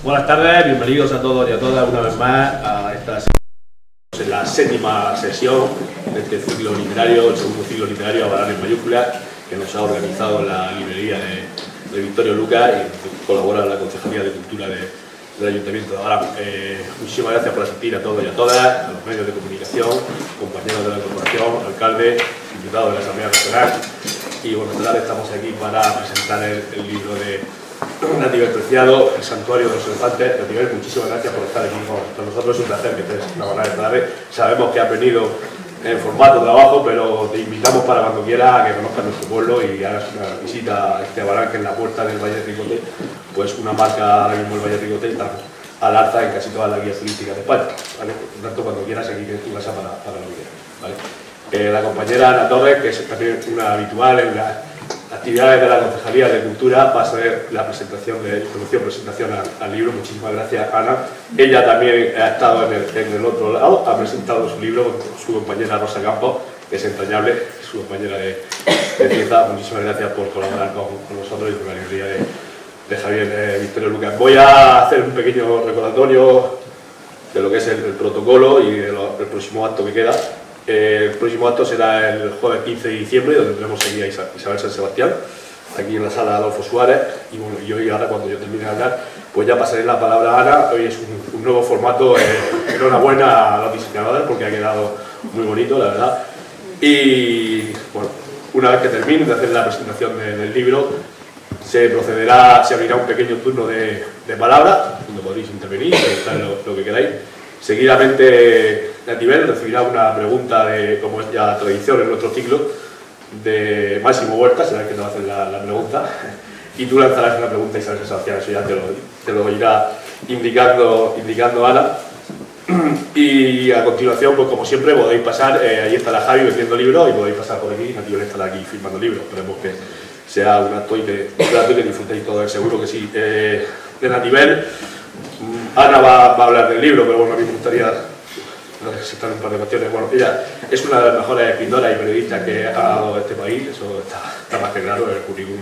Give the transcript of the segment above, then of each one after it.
Buenas tardes, bienvenidos a todos y a todas una vez más a esta en la séptima sesión de este ciclo literario, el segundo ciclo literario Abarán en mayúsculas, que nos ha organizado la librería de Victorio Lucas y colabora la Concejalía de Cultura del Ayuntamiento de Abarán. Muchísimas gracias por asistir a todos y a todas, a los medios de comunicación, compañeros de la corporación, alcalde, diputados de la Asamblea Nacional. Y bueno, esta tarde estamos aquí para presentar el libro de Natividad Preciado, El Santuario de los Elefantes. Natividad, muchísimas gracias por estar aquí con nosotros. Es un placer que estés trabajando esta tarde. Sabemos que has venido en formato de trabajo, pero te invitamos para cuando quieras a que conozcas nuestro pueblo y hagas una visita a este Abarán, que es la puerta del Valle de Ricote, pues una marca ahora mismo el Valle de Ricote está al alza en casi todas las guías turísticas de España, ¿vale? Por tanto, cuando quieras, aquí tienes tu casa para lo que quieras, ¿vale? La compañera Ana Torres, que es también una habitual en las actividades de la Concejalía de Cultura, va a ser la presentación al libro. Muchísimas gracias, Ana. Ella también ha estado en el otro lado, ha presentado su libro con su compañera Rosa Campos, que es entrañable, su compañera de pieza. Muchísimas gracias por colaborar con nosotros y con la librería de Javier Victorio Lucas. Voy a hacer un pequeño recordatorio de lo que es el protocolo y del próximo acto que queda. El próximo acto será el jueves 15 de diciembre, donde tendremos aquí a Isabel San Sebastián, aquí en la sala Adolfo Suárez. Y bueno, y hoy, ahora cuando yo termine de hablar, pues ya pasaré la palabra a Ana. Hoy es un nuevo formato. Enhorabuena a los diseñadores porque ha quedado muy bonito, la verdad. Y bueno, una vez que termine de hacer la presentación del libro, se abrirá un pequeño turno de palabras, donde podréis intervenir, preguntar lo que queráis. Seguidamente, Natividad recibirá una pregunta, como es ya tradición en nuestro ciclo, de Máximo Huerta, será el que te va a hacer la pregunta, y tú lanzarás una pregunta y Isabel Sebastián, eso ya te lo irá indicando Ana. Y a continuación, pues como siempre, podéis pasar, ahí estará Javi vendiendo libros, y podéis pasar por aquí, y Natividad estará aquí firmando libros. Esperemos que sea un acto y que disfrutéis todos, seguro que sí. De Natividad, Ana va a hablar del libro, pero bueno, a mí me gustaría resaltar un par de cuestiones. Bueno, ella es una de las mejores escritoras y periodistas que ha dado este país, eso está más que claro, el currículum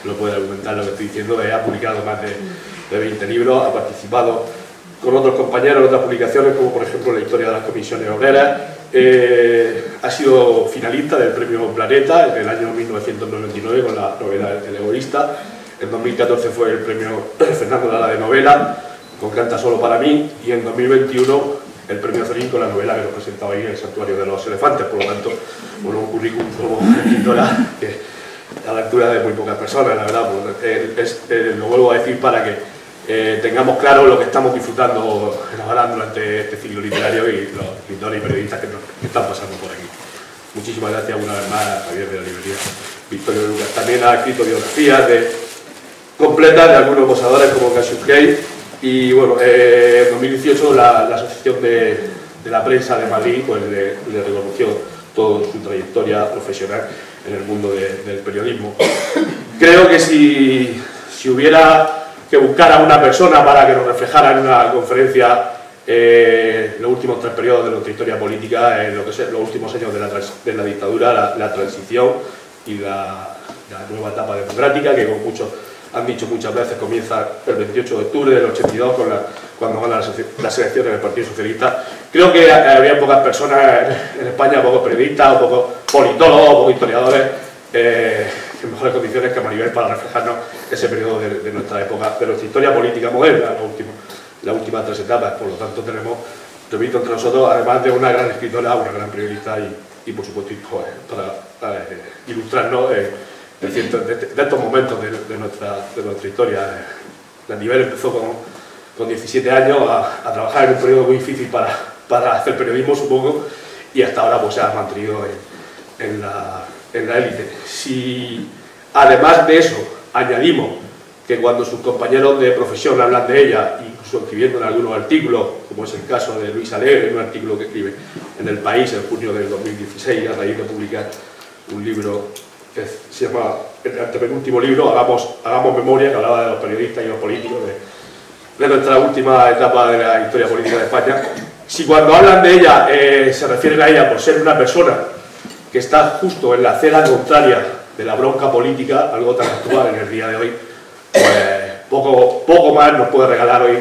lo puede argumentar lo que estoy diciendo. Ella ha publicado más de 20 libros, ha participado con otros compañeros en otras publicaciones, como por ejemplo la historia de las comisiones obreras. Ha sido finalista del premio Planeta en el año 1999 con la novela El Egoísta. En 2014 fue el premio Fernando Lara de novela con Canta Solo para mí, y en 2021 el premio Zorín con la novela que nos presentaba ahí, El Santuario de los Elefantes. Por lo tanto, bueno, un currículum como escritora que a la altura de muy pocas personas, la verdad. Lo vuelvo a decir para que tengamos claro lo que estamos disfrutando en Abarán durante este ciclo literario y los escritores y periodistas que están pasando por aquí. Muchísimas gracias una vez más a Javier de la librería Victorio Lucas. También ha escrito biografías completas de algunos posadores como Cassius Clay. Y bueno, en 2018 la Asociación de la Prensa de Madrid pues, le reconoció toda su trayectoria profesional en el mundo del periodismo. Creo que si hubiera que buscar a una persona para que nos reflejara en una conferencia los últimos 3 periodos de nuestra historia política, lo que es los últimos años de la dictadura, la transición y la nueva etapa democrática, que como muchos han dicho muchas veces, comienza el 28 de octubre del 82 cuando ganan las elecciones del Partido Socialista. Creo que había pocas personas en España, pocos periodistas, pocos politólogos, pocos historiadores en mejores condiciones que Maribel para reflejarnos ese periodo de nuestra época, de nuestra historia política moderna, las últimas 3 etapas. Por lo tanto, tenemos, repito, entre nosotros, además de una gran escritora, una gran periodista y por supuesto, para ilustrarnos de estos momentos de nuestra historia. Natividad empezó con 17 años a trabajar en un periodo muy difícil para hacer periodismo, supongo, y hasta ahora pues, se ha mantenido en la élite. Si además de eso añadimos que cuando sus compañeros de profesión hablan de ella, incluso escribiendo en algunos artículos, como es el caso de Luis Alegre, en un artículo que escribe en El País en junio del 2016, a raíz de publicar un libro que se llama, el antepenúltimo libro, Hagamos Memoria, que hablaba de los periodistas y los políticos de nuestra última etapa de la historia política de España. Si cuando hablan de ella se refieren a ella por ser una persona que está justo en la acera contraria de la bronca política, algo tan actual en el día de hoy, pues poco más nos puede regalar hoy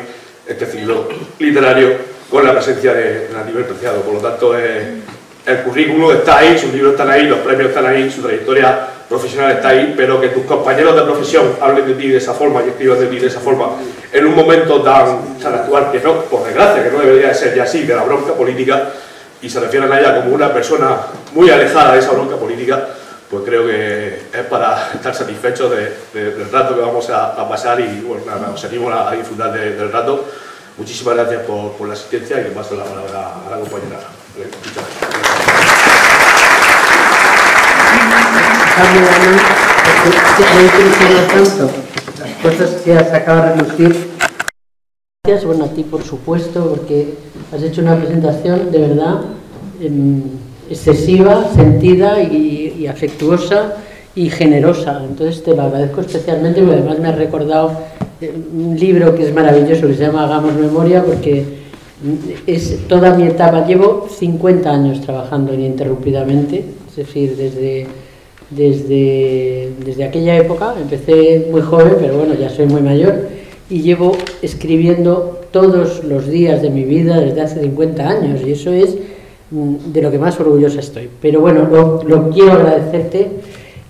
este ciclo literario con la presencia de Anatibel Preciado. Por lo tanto, el currículum está ahí, sus libros están ahí, los premios están ahí, su trayectoria profesional está ahí, pero que tus compañeros de profesión hablen de ti de esa forma y escriban de ti de esa forma en un momento tan actual, que no, por desgracia, que no debería de ser ya así, de la bronca política, y se refieren a ella como una persona muy alejada de esa bronca política, pues creo que es para estar satisfechos del rato que vamos a pasar, y bueno, nada, os animo a disfrutar del rato. Muchísimas gracias por la asistencia, y le paso la palabra a la compañera. Muchas gracias. Las cosas que has acabado de relucir. Gracias, bueno, a ti por supuesto, porque has hecho una presentación de verdad excesiva, sentida y afectuosa y generosa. Entonces te lo agradezco especialmente, porque además me has recordado un libro que es maravilloso, que se llama Hagamos Memoria, porque es toda mi etapa. Llevo 50 años trabajando ininterrumpidamente, es decir, desde aquella época. Empecé muy joven, pero bueno, ya soy muy mayor, y llevo escribiendo todos los días de mi vida desde hace 50 años, y eso es de lo que más orgullosa estoy. Pero bueno, lo quiero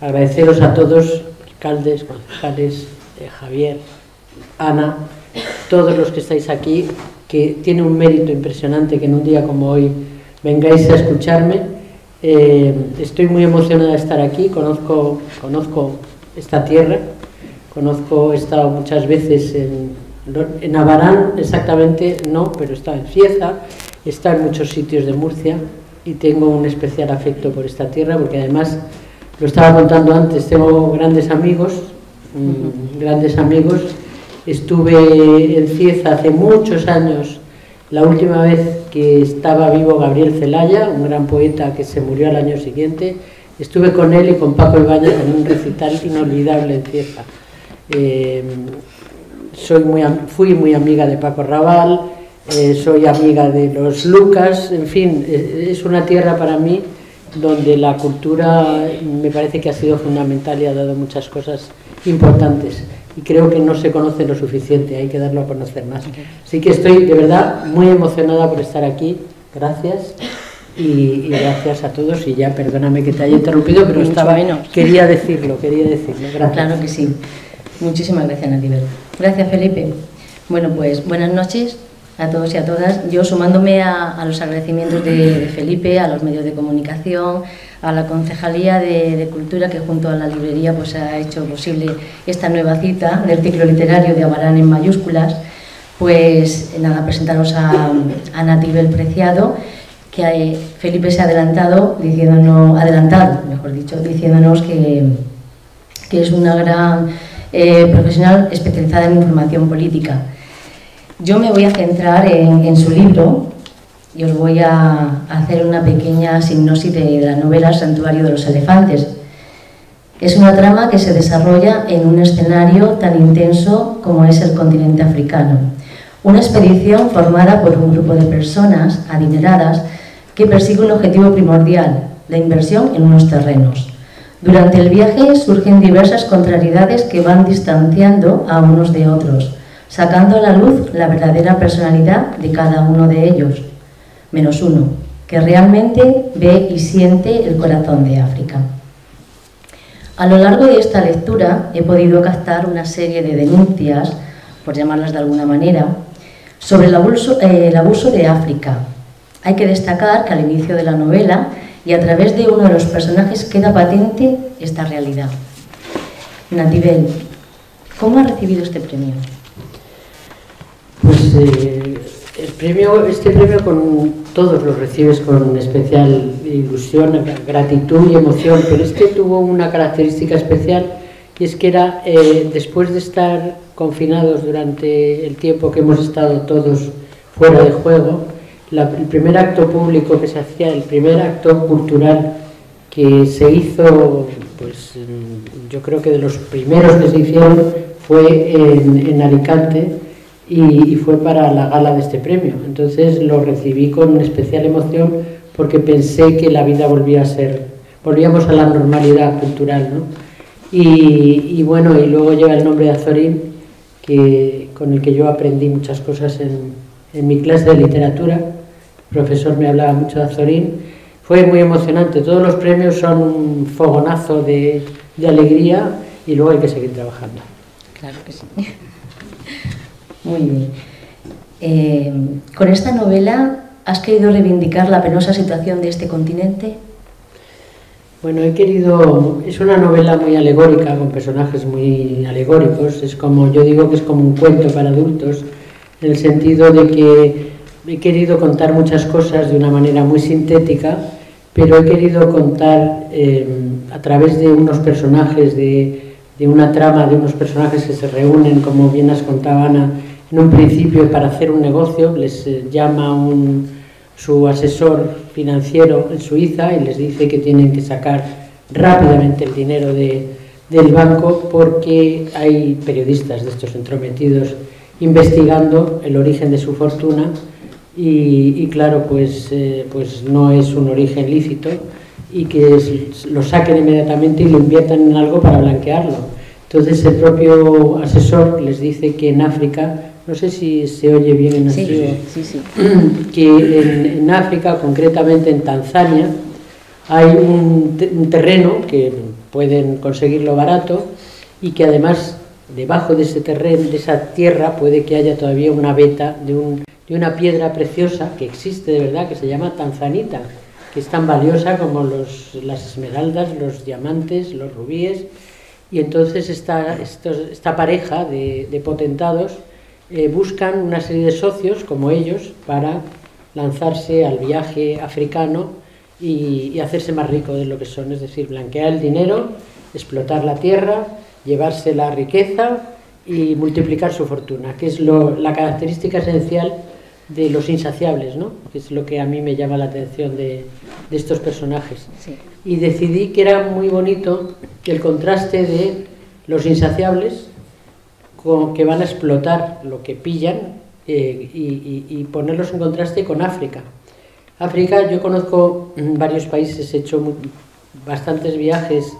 agradeceros a todos, alcaldes, concejales, Javier, Ana, todos los que estáis aquí, que tiene un mérito impresionante que en un día como hoy vengáis a escucharme. Estoy muy emocionada de estar aquí, conozco esta tierra, he estado muchas veces en Abarán, exactamente no, pero he estado en Cieza, he estado en muchos sitios de Murcia, y tengo un especial afecto por esta tierra, porque además, lo estaba contando antes, tengo grandes amigos. Estuve en Cieza hace muchos años, la última vez que estaba vivo Gabriel Celaya, un gran poeta que se murió al año siguiente. Estuve con él y con Paco Ibáñez en un recital inolvidable en Cieza. Fui muy amiga de Paco Raval, soy amiga de los Lucas, en fin, es una tierra para mí donde la cultura me parece que ha sido fundamental y ha dado muchas cosas importantes, y creo que no se conoce lo suficiente, hay que darlo a conocer más. Así que estoy de verdad muy emocionada por estar aquí. Gracias, y gracias a todos, y ya perdóname que te haya interrumpido, pero quería decirlo, gracias. Claro que sí. Muchísimas gracias, Anatibel. Gracias, Felipe. Bueno, pues buenas noches a todos y a todas. Yo, sumándome a los agradecimientos de Felipe, a los medios de comunicación, a la Concejalía de Cultura, que junto a la librería pues ha hecho posible esta nueva cita del ciclo literario de Abarán en mayúsculas, pues nada, presentaros a Anatibel Preciado, que Felipe se ha adelantado, diciéndonos que es una gran profesional especializada en información política. Yo me voy a centrar en su libro y os voy a hacer una pequeña sinopsis de la novela Santuario de los Elefantes. Es una trama que se desarrolla en un escenario tan intenso como es el continente africano. Una expedición formada por un grupo de personas adineradas que persigue un objetivo primordial, la inversión en unos terrenos. Durante el viaje surgen diversas contrariedades que van distanciando a unos de otros, sacando a la luz la verdadera personalidad de cada uno de ellos, menos uno, que realmente ve y siente el corazón de África. A lo largo de esta lectura he podido captar una serie de denuncias, por llamarlas de alguna manera, sobre el abuso de África. Hay que destacar que al inicio de la novela y a través de uno de los personajes queda patente esta realidad. Anatibel, ¿cómo has recibido este premio? Pues este premio con todos los recibes con especial ilusión, gratitud y emoción, pero este tuvo una característica especial, y es que era, después de estar confinados durante el tiempo que hemos estado todos fuera de juego, el primer acto público que se hacía, el primer acto cultural que se hizo, pues yo creo que de los primeros que se hicieron fue en Alicante, y fue para la gala de este premio. Entonces lo recibí con especial emoción, porque pensé que la vida volvíamos a la normalidad cultural, ¿no? Y bueno, y luego llega el nombre de Azorín, con el que yo aprendí muchas cosas en mi clase de literatura. El profesor me hablaba mucho de Azorín. Fue muy emocionante. Todos los premios son un fogonazo de alegría y luego hay que seguir trabajando. Claro que sí. Muy bien. Con esta novela, ¿has querido reivindicar la penosa situación de este continente? Bueno, es una novela muy alegórica, con personajes muy alegóricos. Es como, yo digo que es como un cuento para adultos, en el sentido de que he querido contar muchas cosas de una manera muy sintética, pero he querido contar a través de unos personajes, de una trama, de unos personajes que se reúnen, como bien has contado, Ana, en un principio para hacer un negocio. Les llama su asesor financiero en Suiza y les dice que tienen que sacar rápidamente el dinero del banco porque hay periodistas de estos entrometidos investigando el origen de su fortuna y claro, pues no es un origen lícito y que lo saquen inmediatamente y lo inviertan en algo para blanquearlo. Entonces el propio asesor les dice que en África, no sé si se oye bien en sí. que en África, concretamente en Tanzania, hay un terreno que pueden conseguirlo barato y que además debajo de ese terreno, de esa tierra, puede que haya todavía una veta de una piedra preciosa que existe de verdad, que se llama tanzanita, que es tan valiosa como las esmeraldas, los diamantes, los rubíes. Y entonces esta pareja de potentados buscan una serie de socios como ellos para lanzarse al viaje africano y hacerse más rico de lo que son, es decir, blanquear el dinero, explotar la tierra, llevarse la riqueza y multiplicar su fortuna, que es la característica esencial de los insaciables, ¿no? Que es lo que a mí me llama la atención de estos personajes. Sí. Y decidí que era muy bonito el contraste de los insaciables que van a explotar lo que pillan y ponerlos en contraste con África. África, yo conozco varios países, he hecho bastantes viajes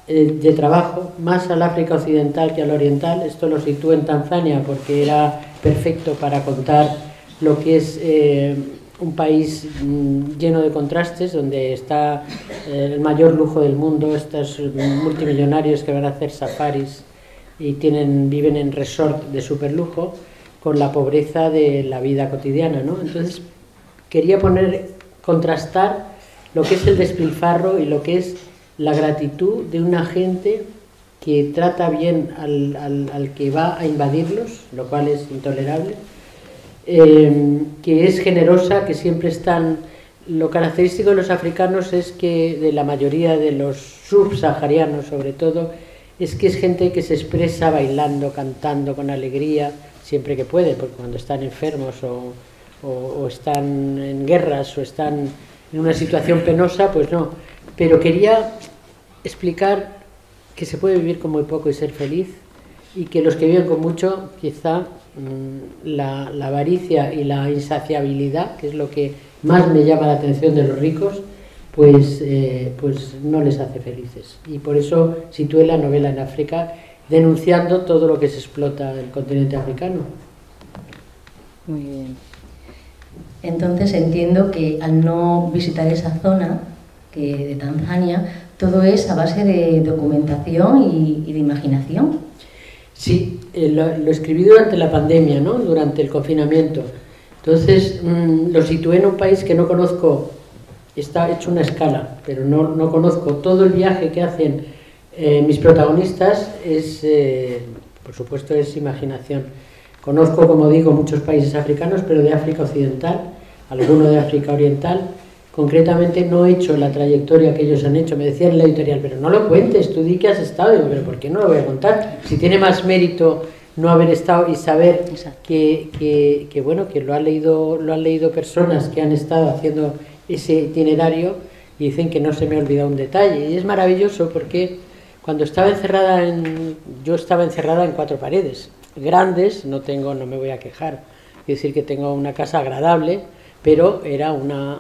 de trabajo, más al África occidental que al oriental. Esto lo sitúo en Tanzania porque era perfecto para contar lo que es un país lleno de contrastes, donde está el mayor lujo del mundo, estos multimillonarios que van a hacer safaris y viven en resort de superlujo, con la pobreza de la vida cotidiana, ¿no? Entonces quería contrastar lo que es el despilfarro y lo que es la gratitud de una gente que trata bien al que va a invadirlos, lo cual es intolerable, que es generosa, que siempre están... Lo característico de los africanos es que, de la mayoría de los subsaharianos sobre todo, es que es gente que se expresa bailando, cantando con alegría, siempre que puede, porque cuando están enfermos o están en guerras o están en una situación penosa, pues no. Pero quería explicar que se puede vivir con muy poco y ser feliz, y que los que viven con mucho, quizá la avaricia y la insaciabilidad, que es lo que más me llama la atención de los ricos, pues no les hace felices. Y por eso situé la novela en África, denunciando todo lo que se explota del continente africano. Muy bien. Entonces entiendo que al no visitar esa zona de Tanzania, todo es a base de documentación y de imaginación. Sí, lo escribí durante la pandemia, ¿no? Durante el confinamiento. Entonces lo situé en un país que no conozco. Está hecho una escala, pero no conozco. Todo el viaje que hacen mis protagonistas por supuesto, es imaginación. Conozco, como digo, muchos países africanos, pero de África Occidental, alguno de África Oriental. Concretamente no he hecho la trayectoria que ellos han hecho. Me decían en la editorial, pero no lo cuentes, tú di que has estado. Digo, pero ¿por qué no lo voy a contar? Si tiene más mérito no haber estado y saber que lo han leído personas que han estado haciendo ese itinerario y dicen que no se me ha olvidado un detalle. Y es maravilloso porque cuando yo estaba encerrada en 4 paredes grandes, no me voy a quejar, quiero decir que tengo una casa agradable, pero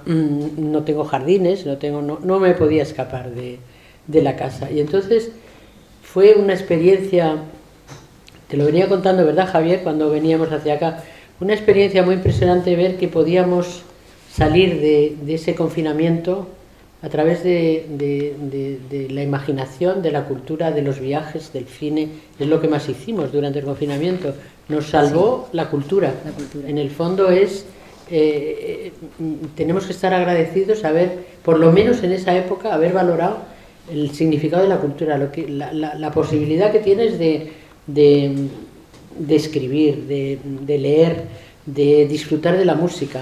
no tengo jardines, no me podía escapar de la casa. Y entonces fue una experiencia te lo venía contando, ¿verdad, Javier? Cuando veníamos hacia acá, una experiencia muy impresionante ver que podíamos salir de ese confinamiento a través de la imaginación, de la cultura, de los viajes, del cine. Es lo que más hicimos durante el confinamiento. Nos salvó la cultura. En el fondo es... tenemos que estar agradecidos, por lo menos en esa época, haber valorado el significado de la cultura, la posibilidad que tienes de escribir, de leer, de disfrutar de la música,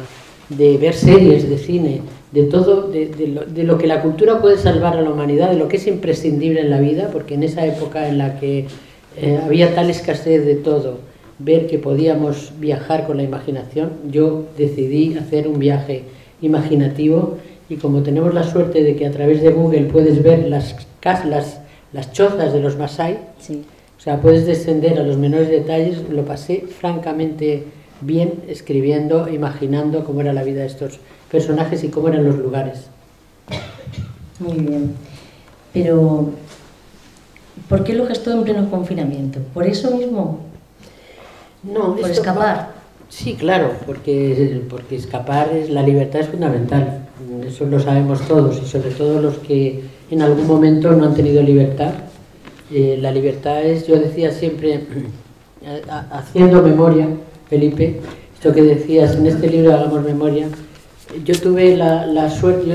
de ver series de cine, de todo, de lo que la cultura puede salvar a la humanidad, de lo que es imprescindible en la vida, porque en esa época en la que había tal escasez de todo, ver que podíamos viajar con la imaginación, yo decidí hacer un viaje imaginativo, y como tenemos la suerte de que a través de Google puedes ver las chozas de los Masái, sí. O sea, puedes descender a los menores detalles, lo pasé francamente bien escribiendo, imaginando cómo era la vida de estos personajes y cómo eran los lugares. Muy bien. Pero, ¿por qué lo gestó en pleno confinamiento? ¿Por eso mismo? No, ¿Por escapar? Sí, claro, porque escapar, la libertad es fundamental. Eso lo sabemos todos, y sobre todo los que en algún momento no han tenido libertad. La libertad es, yo decía siempre, haciendo memoria, Felipe, esto que decías, en este libro Hagamos Memoria, yo tuve la suerte, yo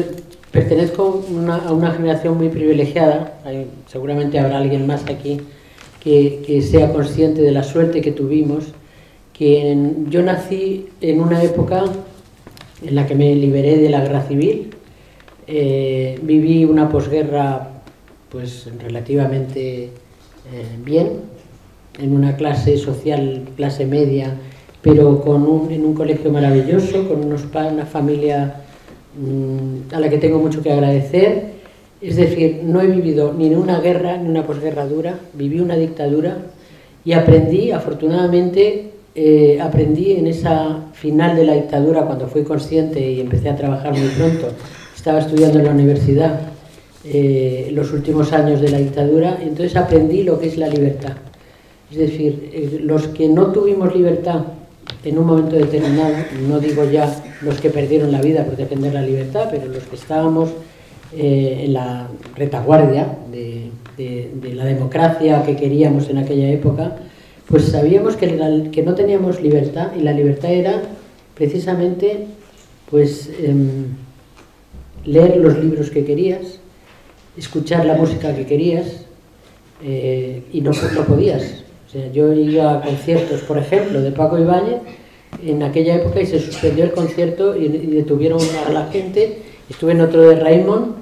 pertenezco a una generación muy privilegiada, seguramente habrá alguien más aquí que sea consciente de la suerte que tuvimos, yo nací en una época en la que me liberé de la guerra civil, viví una posguerra pues relativamente bien, en una clase social, clase media, pero en un colegio maravilloso, con una familia a la que tengo mucho que agradecer. Es decir, no he vivido ni una guerra ni una posguerra dura, viví una dictadura y aprendí, afortunadamente, aprendí en esa final de la dictadura, cuando fui consciente y empecé a trabajar muy pronto. Estaba estudiando en la universidad los últimos años de la dictadura, y entonces aprendí lo que es la libertad. Es decir, los que no tuvimos libertad en un momento determinado, no digo ya los que perdieron la vida por defender la libertad, pero los que estábamos en la retaguardia de la democracia que queríamos en aquella época, pues sabíamos que no teníamos libertad, y la libertad era precisamente pues leer los libros que querías, escuchar la música que querías, y no podías. O sea, yo iba a conciertos, por ejemplo, de Paco Ibáñez en aquella época, y se suspendió el concierto y detuvieron a la gente. Estuve en otro de Raymond,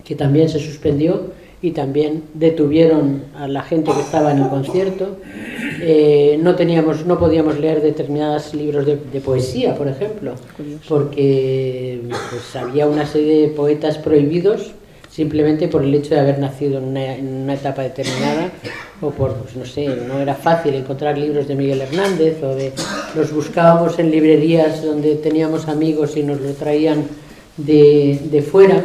que también se suspendió, y también detuvieron a la gente que estaba en el concierto. No podíamos leer determinados libros de poesía, por ejemplo, porque pues, había una serie de poetas prohibidos simplemente por el hecho de haber nacido en una etapa determinada, o por, pues no sé, no era fácil encontrar libros de Miguel Hernández, los buscábamos en librerías donde teníamos amigos y nos lo traían de fuera.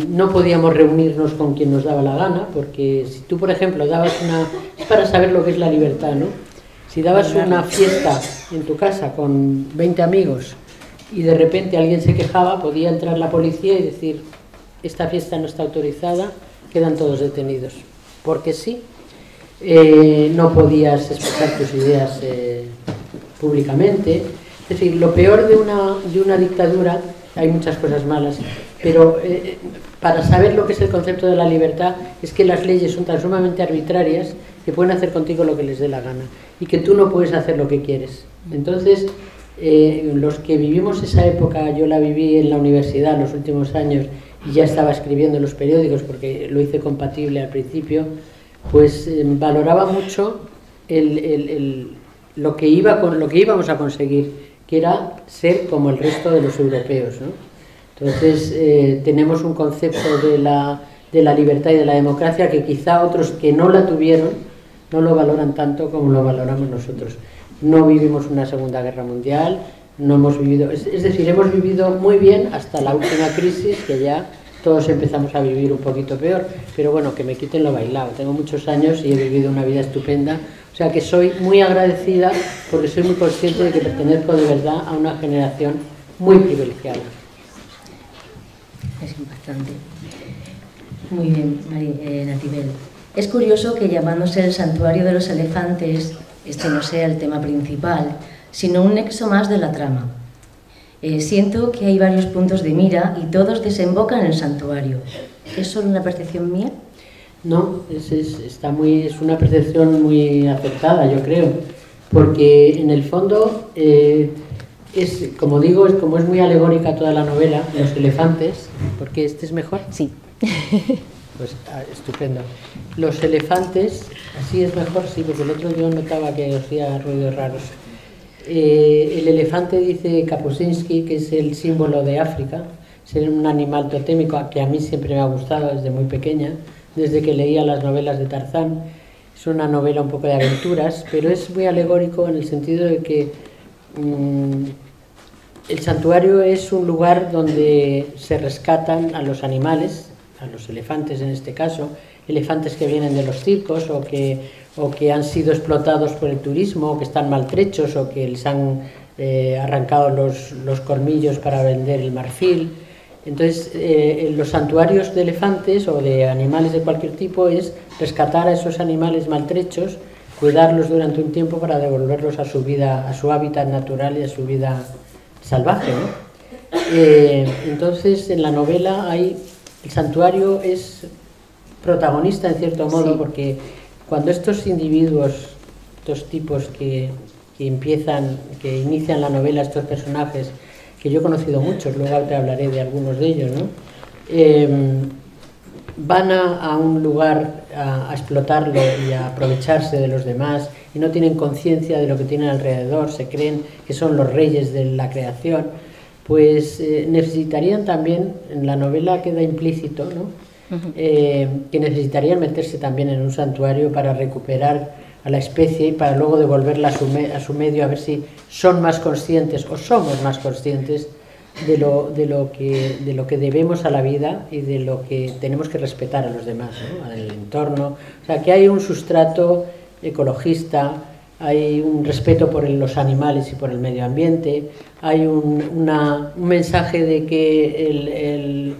No podíamos reunirnos con quien nos daba la gana, porque si tú, por ejemplo, es para saber lo que es la libertad, ¿no? Si dabas una fiesta en tu casa con 20 amigos y de repente alguien se quejaba, podía entrar la policía y decir: esta fiesta no está autorizada, quedan todos detenidos. Porque sí, no podías expresar tus ideas públicamente. Es decir, lo peor de una dictadura, hay muchas cosas malas, pero para saber lo que es el concepto de la libertad, es que las leyes son tan sumamente arbitrarias que pueden hacer contigo lo que les dé la gana, y que tú no puedes hacer lo que quieres. Entonces, los que vivimos esa época, yo la viví en la universidad los últimos años, y ya estaba escribiendo en los periódicos porque lo hice compatible al principio, pues valoraba mucho lo que íbamos a conseguir, que era ser como el resto de los europeos, ¿no? Entonces tenemos un concepto de la libertad y de la democracia que quizá otros que no la tuvieron no lo valoran tanto como lo valoramos nosotros. No vivimos una Segunda Guerra Mundial, no hemos vivido, es decir, hemos vivido muy bien hasta la última crisis, que ya todos empezamos a vivir un poquito peor, pero bueno, que me quiten lo bailado. Tengo muchos años y he vivido una vida estupenda, O sea que soy muy agradecida porque soy muy consciente de que pertenezco de verdad a una generación muy privilegiada. Es impactante. Muy bien, Natibel. Es curioso que llamándose el santuario de los elefantes, este no sea el tema principal, sino un nexo más de la trama. Siento que hay varios puntos de mira y todos desembocan en el santuario. ¿Es solo una percepción mía? No, es una percepción muy acertada, yo creo, porque en el fondo, como digo, como es muy alegórica toda la novela, los elefantes, ¿porque este es mejor? Sí. Pues estupendo. Los elefantes, así es mejor, sí, porque el otro yo notaba que hacía ruidos raros. El elefante, dice Kapuscinski, que es el símbolo de África, es un animal totémico que a mí siempre me ha gustado desde muy pequeña, desde que leía las novelas de Tarzán. Es una novela un poco de aventuras, pero es muy alegórico en el sentido de que el santuario es un lugar donde se rescatan a los animales, a los elefantes en este caso, elefantes que vienen de los circos o que han sido explotados por el turismo, o que están maltrechos, o que les han arrancado los colmillos para vender el marfil. Entonces, los santuarios de elefantes o de animales de cualquier tipo es rescatar a esos animales maltrechos, cuidarlos durante un tiempo para devolverlos a su vida, a su hábitat natural y a su vida salvaje, ¿no? Entonces, en la novela el santuario es protagonista en cierto modo, sí, porque cuando estos individuos, estos tipos que inician la novela, estos personajes, que yo he conocido muchos, luego te hablaré de algunos de ellos, ¿no? Van a un lugar a explotarlo y a aprovecharse de los demás y no tienen conciencia de lo que tienen alrededor, se creen que son los reyes de la creación, pues necesitarían también, en la novela queda implícito, ¿no? Que necesitarían meterse también en un santuario para recuperar a la especie y para luego devolverla a su medio, a ver si son más conscientes o somos más conscientes de lo que debemos a la vida y de lo que tenemos que respetar a los demás, ¿no? Al entorno. O sea, que hay un sustrato ecologista, hay un respeto por los animales y por el medio ambiente, hay un mensaje de que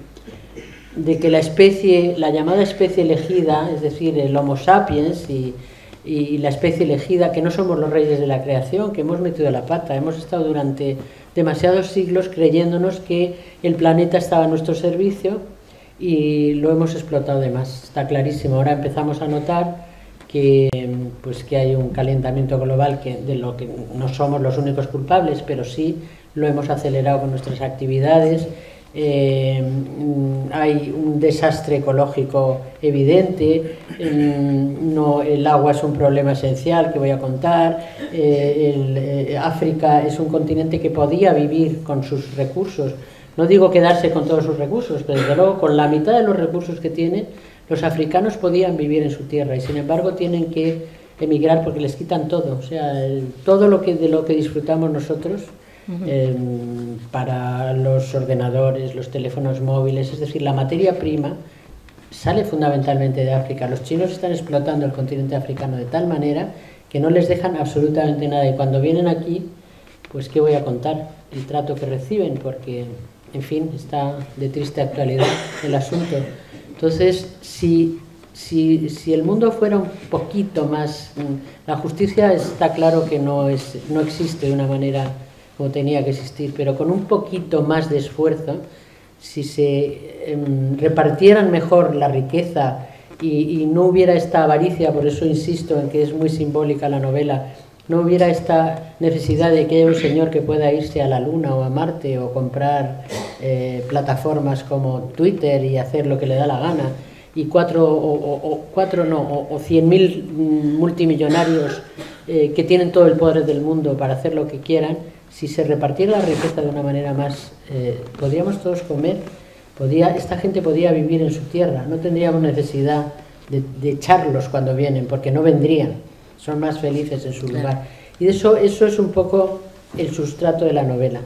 la especie, la llamada especie elegida, es decir, el Homo sapiens y la especie elegida, que no somos los reyes de la creación, que hemos metido la pata, hemos estado durante demasiados siglos creyéndonos que el planeta estaba a nuestro servicio y lo hemos explotado de más. Está clarísimo. Ahora empezamos a notar que hay un calentamiento global de lo que no somos los únicos culpables, pero sí lo hemos acelerado con nuestras actividades. Hay un desastre ecológico evidente, el agua es un problema esencial que voy a contar, África es un continente que podía vivir con sus recursos, no digo quedarse con todos sus recursos, pero desde luego con la mitad de los recursos que tiene, los africanos podían vivir en su tierra y sin embargo tienen que emigrar porque les quitan todo, o sea, todo de lo que disfrutamos nosotros. Para los ordenadores, los teléfonos móviles, es decir, la materia prima sale fundamentalmente de África. Los chinos están explotando el continente africano de tal manera que no les dejan absolutamente nada y cuando vienen aquí, pues qué voy a contar, el trato que reciben, porque en fin, está de triste actualidad el asunto. Entonces, si el mundo fuera un poquito más, la justicia está claro que no existe de una manera como tenía que existir, pero con un poquito más de esfuerzo, si se repartieran mejor la riqueza y no hubiera esta avaricia, por eso insisto en que es muy simbólica la novela, no hubiera esta necesidad de que haya un señor que pueda irse a la Luna o a Marte o comprar plataformas como Twitter y hacer lo que le da la gana, y 100.000 multimillonarios que tienen todo el poder del mundo para hacer lo que quieran. Si se repartiera la riqueza de una manera más, podríamos todos comer, esta gente podía vivir en su tierra, no tendríamos necesidad de echarlos cuando vienen, porque no vendrían, son más felices en su lugar. Y eso es un poco el sustrato de la novela.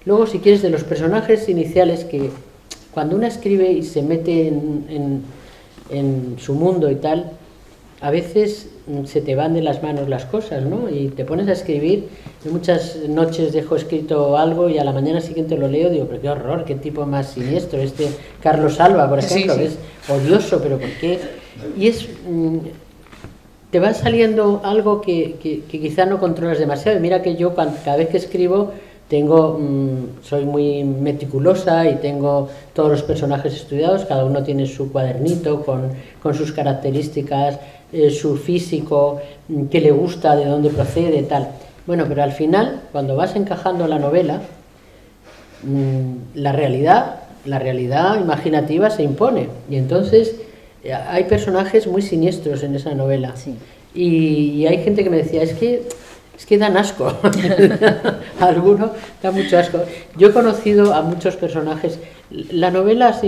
Luego, si quieres, de los personajes iniciales, que cuando uno escribe y se mete en su mundo y tal, a veces se te van de las manos las cosas, ¿no? Y te pones a escribir, y muchas noches dejo escrito algo y a la mañana siguiente lo leo, digo, pero qué horror, qué tipo más siniestro, este Carlos Alba, por ejemplo, sí, sí. es odioso, pero ¿por qué? Y es... te va saliendo algo que quizá no controlas demasiado. Y mira que yo cada vez que escribo soy muy meticulosa y tengo todos los personajes estudiados, cada uno tiene su cuadernito con sus características, su físico, qué le gusta, de dónde procede, tal. Bueno, pero al final, cuando vas encajando la novela, la realidad imaginativa se impone. Y entonces hay personajes muy siniestros en esa novela. Sí. Y hay gente que me decía, es que dan asco. Alguno da mucho asco. Yo he conocido a muchos personajes. La novela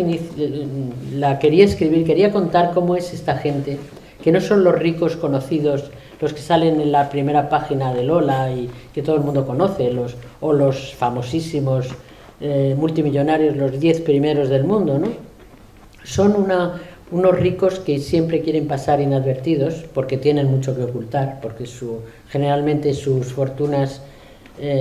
la quería escribir, quería contar cómo es esta gente, que no son los ricos conocidos, los que salen en la primera página de Lola y que todo el mundo conoce, o los famosísimos multimillonarios, los 10 primeros del mundo, ¿no? Son unos ricos que siempre quieren pasar inadvertidos porque tienen mucho que ocultar, porque generalmente sus fortunas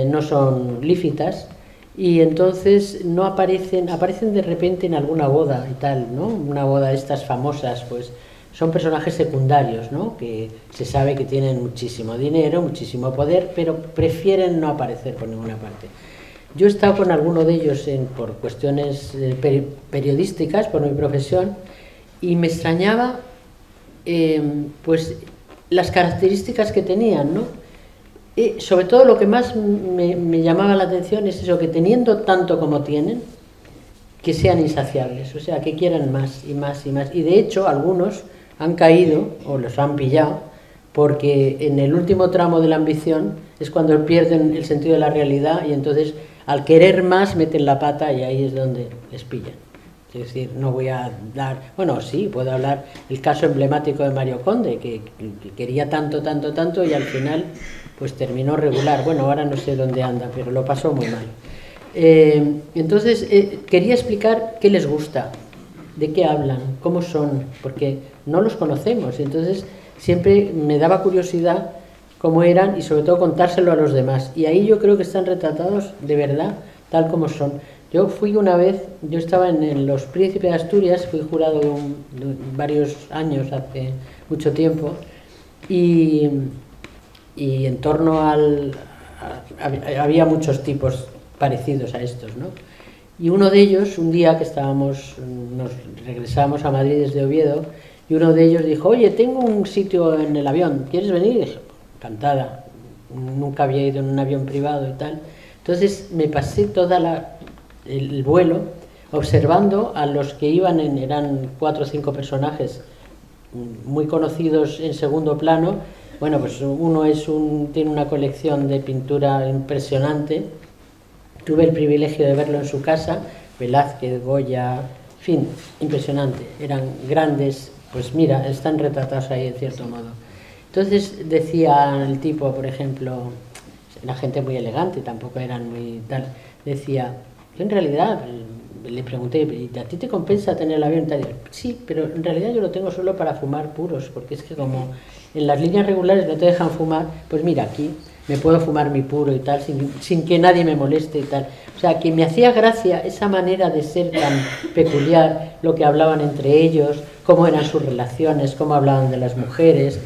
no son lícitas, y entonces no aparecen de repente en alguna boda y tal, ¿no? Una boda de estas famosas, pues son personajes secundarios, ¿no? Que se sabe que tienen muchísimo dinero, muchísimo poder, pero prefieren no aparecer por ninguna parte. Yo he estado con alguno de ellos por cuestiones periodísticas, por mi profesión, y me extrañaba pues las características que tenían, ¿no? Sobre todo lo que más me llamaba la atención es eso, que teniendo tanto como tienen, que sean insaciables, o sea, que quieran más y más y más. Y de hecho algunos han caído o los han pillado porque en el último tramo de la ambición es cuando pierden el sentido de la realidad, y entonces al querer más meten la pata y ahí es donde les pillan. Es decir, no voy a dar... Bueno, sí, puedo hablar el caso emblemático de Mario Conde, que quería tanto y al final pues terminó regular. Bueno, ahora no sé dónde anda, pero lo pasó muy mal. Entonces, quería explicar qué les gusta, de qué hablan, cómo son, porque no los conocemos. Entonces, siempre me daba curiosidad cómo eran y sobre todo contárselo a los demás. Y ahí yo creo que están retratados de verdad, tal como son. Yo fui una vez, yo estaba en Los Príncipes de Asturias, fui jurado de varios años, hace mucho tiempo, y en torno había muchos tipos parecidos a estos, ¿no? Y uno de ellos, un día que nos regresamos a Madrid desde Oviedo, y uno de ellos dijo, oye, tengo un sitio en el avión, ¿quieres venir? Y dije, encantada, nunca había ido en un avión privado y tal. Entonces me pasé el vuelo observando a los que iban, eran 4 o 5 personajes muy conocidos en segundo plano. Bueno, pues uno tiene una colección de pintura impresionante. Tuve el privilegio de verlo en su casa, Velázquez, Goya, en fin, impresionante. Eran grandes, pues mira, están retratados ahí en cierto modo. Entonces decía el tipo, por ejemplo, la gente muy elegante, tampoco eran muy tal, decía, yo en realidad, le pregunté, ¿a ti te compensa tener el avión? Sí, pero en realidad yo lo tengo solo para fumar puros, porque es que como en las líneas regulares no te dejan fumar, pues mira, aquí me puedo fumar mi puro y tal, sin que nadie me moleste y tal. O sea, que me hacía gracia esa manera de ser tan peculiar, lo que hablaban entre ellos, cómo eran sus relaciones, cómo hablaban de las mujeres,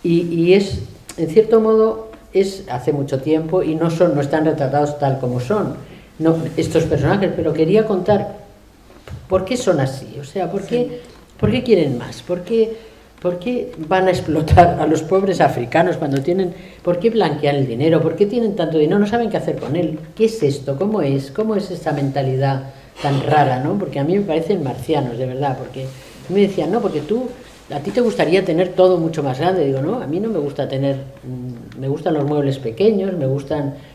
y es, en cierto modo, es hace mucho tiempo y no están retratados tal como son, no, estos personajes, pero quería contar por qué son así, o sea, por qué quieren más, por qué van a explotar a los pobres africanos cuando tienen, por qué blanquear el dinero, por qué tienen tanto dinero, no saben qué hacer con él, qué es esto, cómo es esta mentalidad tan rara, ¿no? Porque a mí me parecen marcianos, de verdad, porque me decían, no, porque a ti te gustaría tener todo mucho más grande. Digo, no, a mí no me gusta me gustan los muebles pequeños,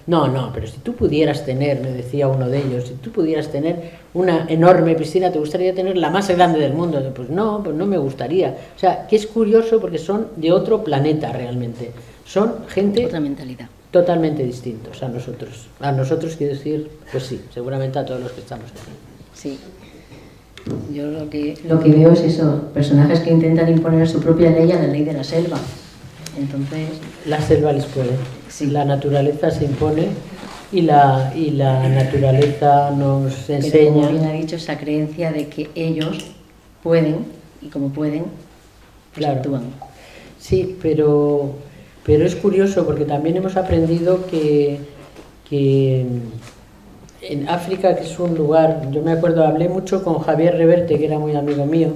no, pero si tú pudieras tener, me decía uno de ellos, si tú pudieras tener una enorme piscina, ¿te gustaría tener la más grande del mundo? Digo, pues no me gustaría. O sea, que es curioso porque son de otro planeta realmente. Son gente... Otra mentalidad. Totalmente distintos a nosotros. A nosotros quiero decir, pues sí, seguramente a todos los que estamos aquí. Sí. Yo lo que veo es eso, personajes que intentan imponer su propia ley a la ley de la selva. Entonces... La selva les puede. Sí. La naturaleza se impone y la naturaleza nos enseña... Pero como bien ha dicho, esa creencia de que ellos pueden, y como pueden, pues claro, actúan. Sí, pero es curioso porque también hemos aprendido que en África, que es un lugar, yo me acuerdo, hablé mucho con Javier Reverte, que era muy amigo mío.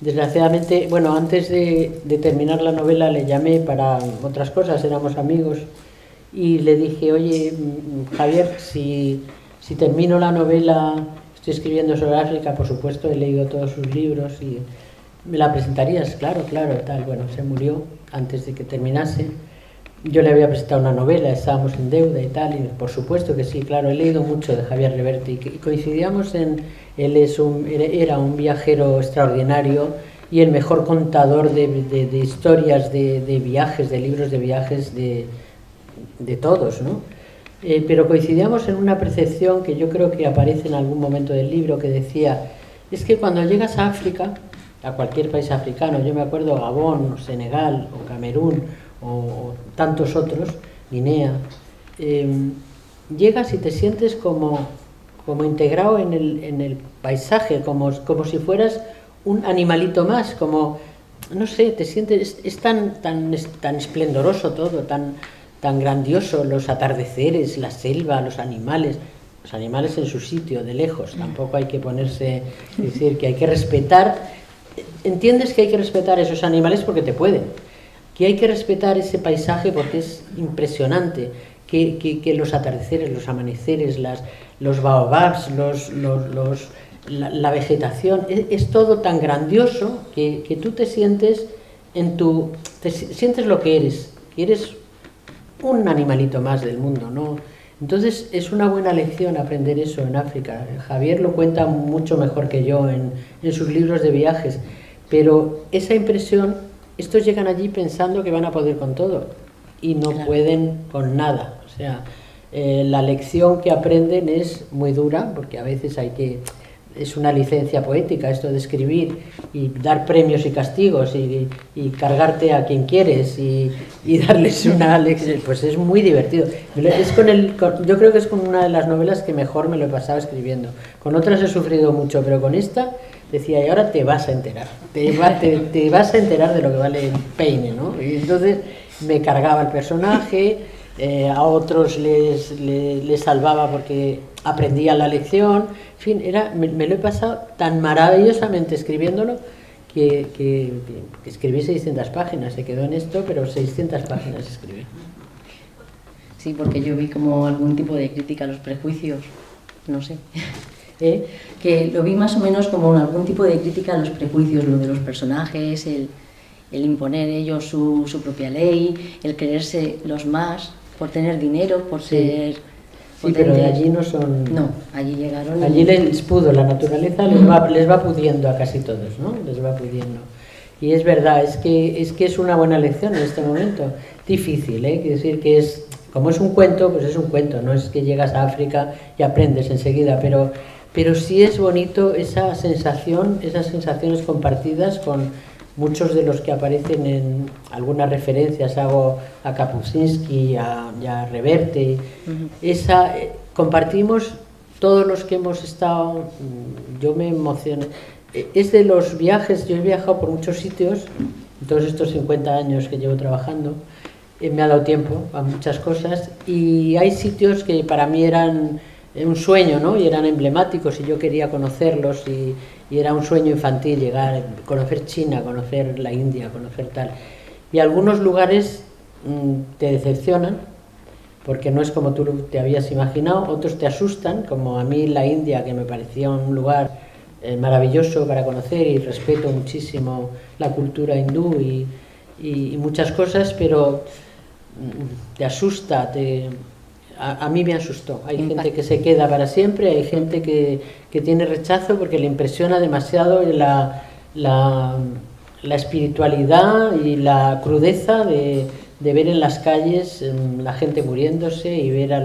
Desgraciadamente, bueno, antes de terminar la novela le llamé para otras cosas, éramos amigos, y le dije, oye, Javier, si termino la novela, estoy escribiendo sobre África, por supuesto, he leído todos sus libros, y ¿me la presentarías? Claro, tal. Bueno, se murió antes de que terminase. Yo le había presentado una novela, estábamos en deuda y tal, y por supuesto que sí, claro, he leído mucho de Javier Reverte y coincidíamos en... Él era un viajero extraordinario y el mejor contador de historias, de viajes, de libros de viajes de todos, ¿no? Pero coincidíamos en una percepción que yo creo que aparece en algún momento del libro, que decía, es que cuando llegas a África, a cualquier país africano, yo me acuerdo Gabón, o Senegal, o Camerún, o tantos otros, Guinea, llegas y te sientes como integrado en el paisaje, como si fueras un animalito más, como, no sé, te sientes, es tan esplendoroso todo, tan grandioso, los atardeceres, la selva, los animales en su sitio, de lejos, tampoco hay que ponerse, decir que hay que respetar, entiendes que hay que respetar esos animales porque te pueden, que hay que respetar ese paisaje porque es impresionante, que los atardeceres, los amaneceres, los baobabs, la vegetación, es todo tan grandioso que tú te sientes sientes lo que eres un animalito más del mundo, ¿no? Entonces es una buena lección aprender eso en África. Javier lo cuenta mucho mejor que yo en sus libros de viajes, pero esa impresión, estos llegan allí pensando que van a poder con todo y no pueden con nada. O sea, la lección que aprenden es muy dura, porque a veces es una licencia poética esto de escribir y dar premios y castigos y cargarte a quien quieres y darles una lección, pues es muy divertido. Yo creo que es con una de las novelas que mejor me lo he pasado escribiendo. Con otras he sufrido mucho, pero con esta decía, y ahora te vas a enterar, te vas a enterar de lo que vale el peine, ¿no? Y entonces me cargaba el personaje, a otros les salvaba porque aprendía la lección, en fin, me lo he pasado tan maravillosamente escribiéndolo que escribí 600 páginas, se quedó en esto, pero 600 páginas escribí. Sí, porque yo vi como algún tipo de crítica a los prejuicios, no sé. Que lo vi más o menos como algún tipo de crítica a los prejuicios, lo de los personajes, el imponer ellos su propia ley, el creerse los más por tener dinero, por ser... Sí, pero de allí no son... No, allí llegaron... Allí les pudo, la naturaleza les va pudiendo a casi todos, ¿no? Les va pudiendo. Y es verdad, es que es una buena lección en este momento. Difícil, ¿eh? Quiero decir que como es un cuento, pues es un cuento, no es que llegas a África y aprendes enseguida, pero sí es bonito esas sensaciones compartidas con muchos de los que aparecen en algunas referencias, hago a Kapuscinski y a Reverte. Compartimos todos los que hemos estado, yo me emocioné. Es de los viajes, yo he viajado por muchos sitios, en todos estos 50 años que llevo trabajando, me ha dado tiempo a muchas cosas y hay sitios que para mí eran un sueño, ¿no? Y eran emblemáticos y yo quería conocerlos y era un sueño infantil llegar, conocer China, conocer la India, conocer tal. Y algunos lugares te decepcionan porque no es como tú te habías imaginado, otros te asustan, como a mí la India, que me parecía un lugar maravilloso para conocer y respeto muchísimo la cultura hindú y muchas cosas, pero te asusta, a mí me asustó. Hay gente que se queda para siempre, hay gente que tiene rechazo porque le impresiona demasiado la espiritualidad y la crudeza de ver en las calles la gente muriéndose y ver a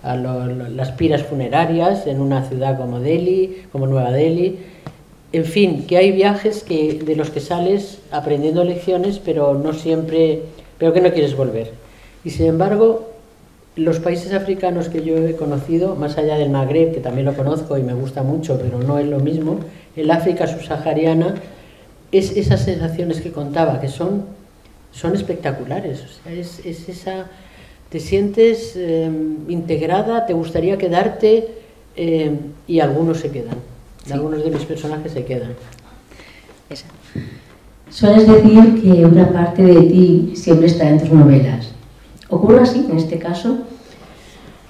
las piras funerarias en una ciudad como Delhi, como Nueva Delhi. En fin, que hay viajes de los que sales aprendiendo lecciones, pero no siempre, pero que no quieres volver. Y sin embargo, los países africanos que yo he conocido, más allá del Magreb, que también lo conozco y me gusta mucho, pero no es lo mismo, el África subsahariana, es esas sensaciones que contaba, que son espectaculares. O sea, es esa, te sientes integrada, te gustaría quedarte, y algunos se quedan. Sí. Algunos de mis personajes se quedan. Esa. Sueles decir que una parte de ti siempre está en tus novelas. ¿Ocurre así en este caso?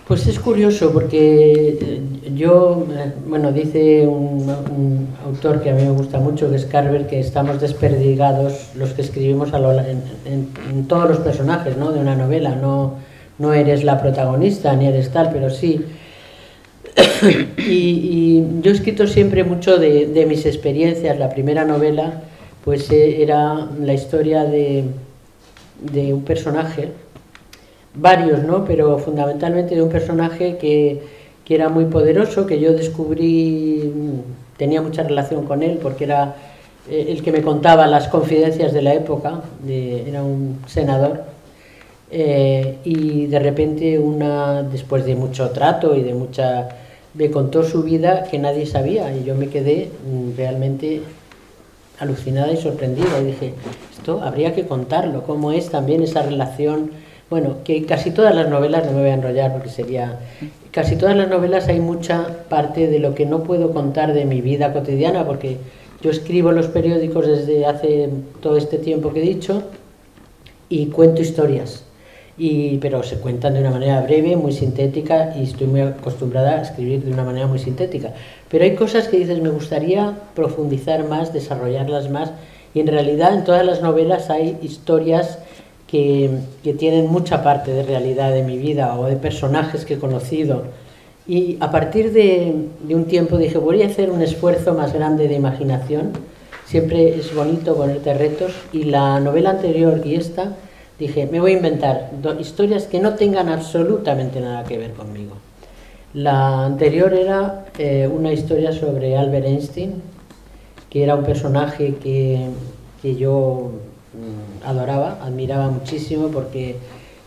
Pues es curioso porque yo, bueno, dice un autor que a mí me gusta mucho, que es Carver, que estamos desperdigados los que escribimos en todos los personajes, ¿no?, de una novela. No eres la protagonista ni eres tal, pero sí. Y yo he escrito siempre mucho de mis experiencias. La primera novela pues era la historia de un personaje, varios, ¿no?, pero fundamentalmente de un personaje que era muy poderoso, que yo descubrí, tenía mucha relación con él porque era el que me contaba las confidencias de la época, era un senador, y de repente después de mucho trato y me contó su vida que nadie sabía, y yo me quedé realmente alucinada y sorprendida, y dije, esto habría que contarlo, cómo es también esa relación. Bueno, que casi todas las novelas, no me voy a enrollar porque casi todas las novelas hay mucha parte de lo que no puedo contar de mi vida cotidiana, porque yo escribo en los periódicos desde hace todo este tiempo que he dicho y cuento historias, pero se cuentan de una manera breve, muy sintética, y estoy muy acostumbrada a escribir de una manera muy sintética. Pero hay cosas que dices, me gustaría profundizar más, desarrollarlas más, y en realidad en todas las novelas hay historias que tienen mucha parte de realidad de mi vida o de personajes que he conocido. Y a partir de un tiempo dije, voy a hacer un esfuerzo más grande de imaginación. Siempre es bonito ponerte retos, y la novela anterior y esta, dije, me voy a inventar historias que no tengan absolutamente nada que ver conmigo. La anterior era una historia sobre Albert Einstein, que era un personaje que yo adoraba, admiraba muchísimo, porque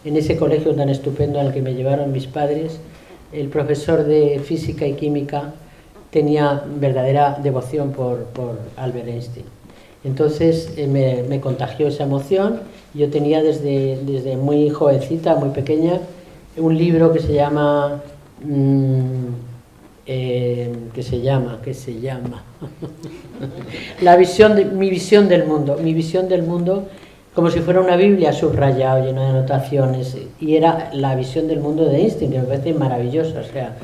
en ese colegio tan estupendo al que me llevaron mis padres, el profesor de física y química tenía verdadera devoción por Albert Einstein. Entonces me contagió esa emoción. Yo tenía desde muy jovencita, muy pequeña, un libro que se llama mi visión del mundo, como si fuera una Biblia subrayada, llena de anotaciones, y era la visión del mundo de Einstein, que me parece maravillosa. O sea,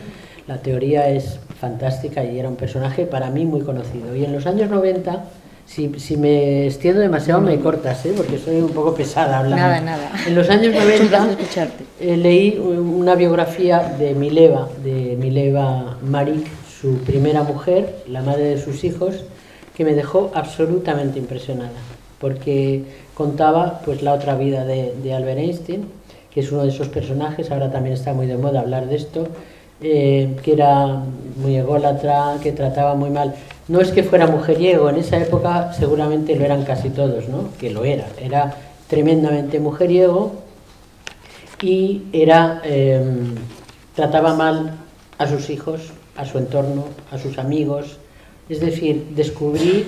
la teoría es fantástica y era un personaje para mí muy conocido. Y en los años 90, si me extiendo demasiado me cortas, porque soy un poco pesada hablando. Nada. En los años 90 leí una biografía de Mileva Maric, su primera mujer, la madre de sus hijos, que me dejó absolutamente impresionada, porque contaba pues la otra vida de Albert Einstein, que es uno de esos personajes, ahora también está muy de moda hablar de esto, que era muy ególatra, que trataba muy mal. No es que fuera mujeriego, en esa época seguramente lo eran casi todos, ¿no?, que lo era tremendamente mujeriego, y trataba mal a sus hijos, a su entorno, a sus amigos. Es decir, descubrí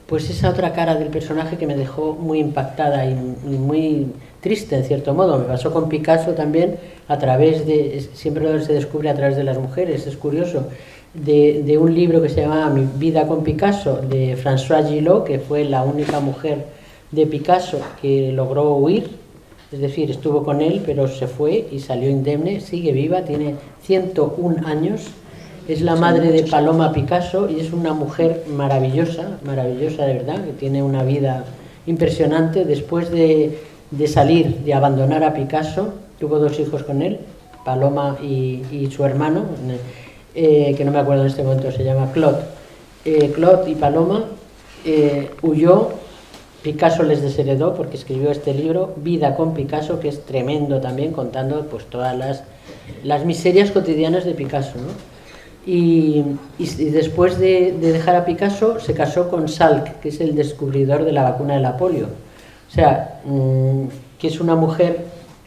pues esa otra cara del personaje que me dejó muy impactada y muy triste, en cierto modo. Me pasó con Picasso también, siempre se descubre a través de las mujeres, es curioso, de un libro que se llama Mi vida con Picasso, de Françoise Gillot, que fue la única mujer de Picasso que logró huir, es decir, estuvo con él, pero se fue y salió indemne, sigue viva, tiene 101 años, es la madre de Paloma Picasso y es una mujer maravillosa de verdad, que tiene una vida impresionante. Después de de abandonar a Picasso, tuvo 2 hijos con él, Paloma y su hermano, que no me acuerdo en este momento, se llama Claude. Claude y Paloma huyó Picasso les desheredó porque escribió este libro, Vida con Picasso, que es tremendo también, contando pues todas las miserias cotidianas de Picasso, ¿no? Y después de dejar a Picasso se casó con Salk, que es el descubridor de la vacuna de la polio. O sea, que es una mujer,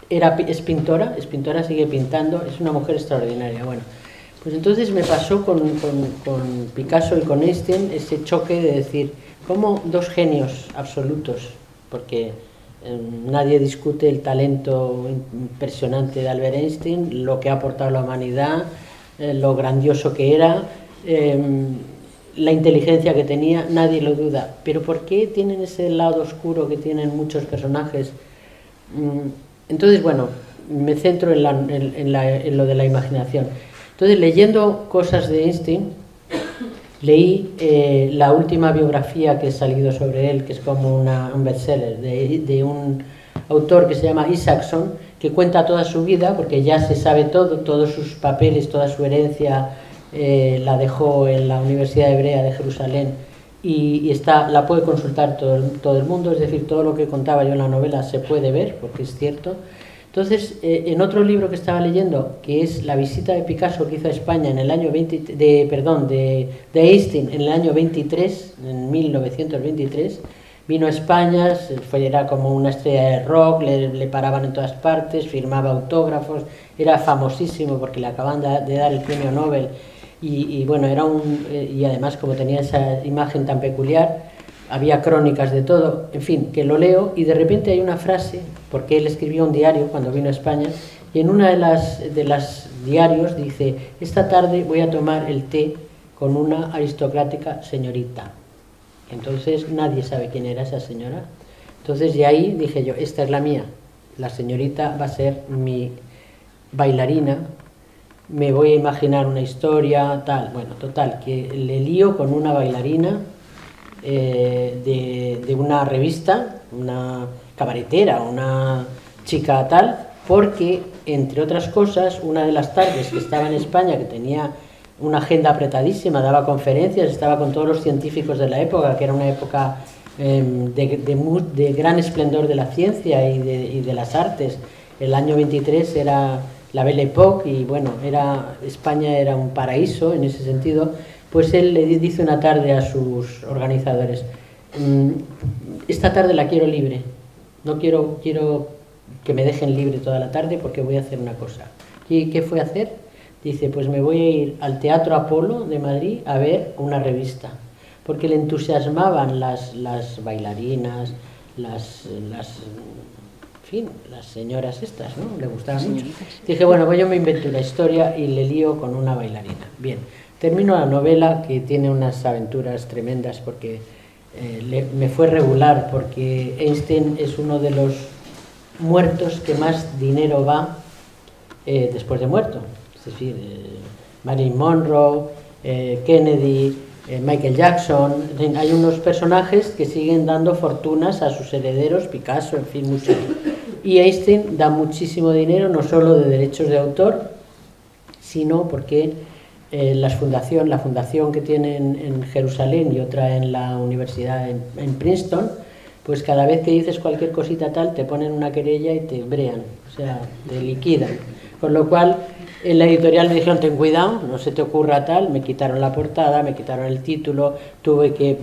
es pintora, sigue pintando, es una mujer extraordinaria. Bueno, pues entonces me pasó con Picasso y con Einstein ese choque de decir, como dos genios absolutos, porque nadie discute el talento impresionante de Albert Einstein, lo que ha aportado a la humanidad, lo grandioso que era, la inteligencia que tenía, nadie lo duda. Pero ¿por qué tienen ese lado oscuro que tienen muchos personajes? Entonces, bueno, me centro en lo de la imaginación. Entonces, leyendo cosas de Einstein, leí la última biografía que ha salido sobre él, que es como un bestseller, de un autor que se llama Isaacson, que cuenta toda su vida, porque ya se sabe todo, todos sus papeles, toda su herencia la dejó en la Universidad Hebrea de Jerusalén, y la puede consultar todo el mundo, es decir, todo lo que contaba yo en la novela se puede ver, porque es cierto. Entonces, en otro libro que estaba leyendo, que es la visita de Picasso que hizo a España en el año de Einstein en el año 23, en 1923, vino a España, era como una estrella de rock, le paraban en todas partes, firmaba autógrafos, era famosísimo porque le acaban de dar el premio Nobel, y bueno, y además como tenía esa imagen tan peculiar, había crónicas de todo, en fin, que lo leo y de repente hay una frase, porque él escribió un diario cuando vino a España, y en una de las diarios dice, esta tarde voy a tomar el té con una aristocrática señorita. Entonces nadie sabe quién era esa señora. Entonces de ahí dije yo, esta es la mía, la señorita va a ser mi bailarina, me voy a imaginar una historia, tal. Bueno, total, que le lío con una bailarina de una revista, una cabaretera, una chica tal, porque, entre otras cosas, una de las tardes que estaba en España, que tenía una agenda apretadísima, daba conferencias, estaba con todos los científicos de la época, que era una época de gran esplendor de la ciencia y de las artes. El año 23 era la Belle Époque y bueno, España era un paraíso en ese sentido. Pues él le dice una tarde a sus organizadores, esta tarde la quiero libre, no quiero que me dejen libre toda la tarde porque voy a hacer una cosa. ¿Y qué fue a hacer? Dice, pues me voy a ir al Teatro Apolo de Madrid a ver una revista, porque le entusiasmaban las bailarinas, en fin, las señoras estas, ¿no? Le gustaban mucho. Dije, bueno, pues yo me invento una historia y le lío con una bailarina. Bien, termino la novela, que tiene unas aventuras tremendas, porque me fue regular, porque Einstein es uno de los muertos que más dinero va después de muerto. Es decir, Marilyn Monroe, Kennedy, Michael Jackson, hay unos personajes que siguen dando fortunas a sus herederos, Picasso, en fin, muchos. Y Einstein da muchísimo dinero, no solo de derechos de autor, sino porque la fundación que tiene en Jerusalén y otra en la universidad en Princeton, pues cada vez que dices cualquier cosita tal, te ponen una querella y te brean, o sea, te liquidan. Con lo cual, en la editorial me dijeron, ten cuidado, no se te ocurra tal, me quitaron la portada, me quitaron el título, tuve que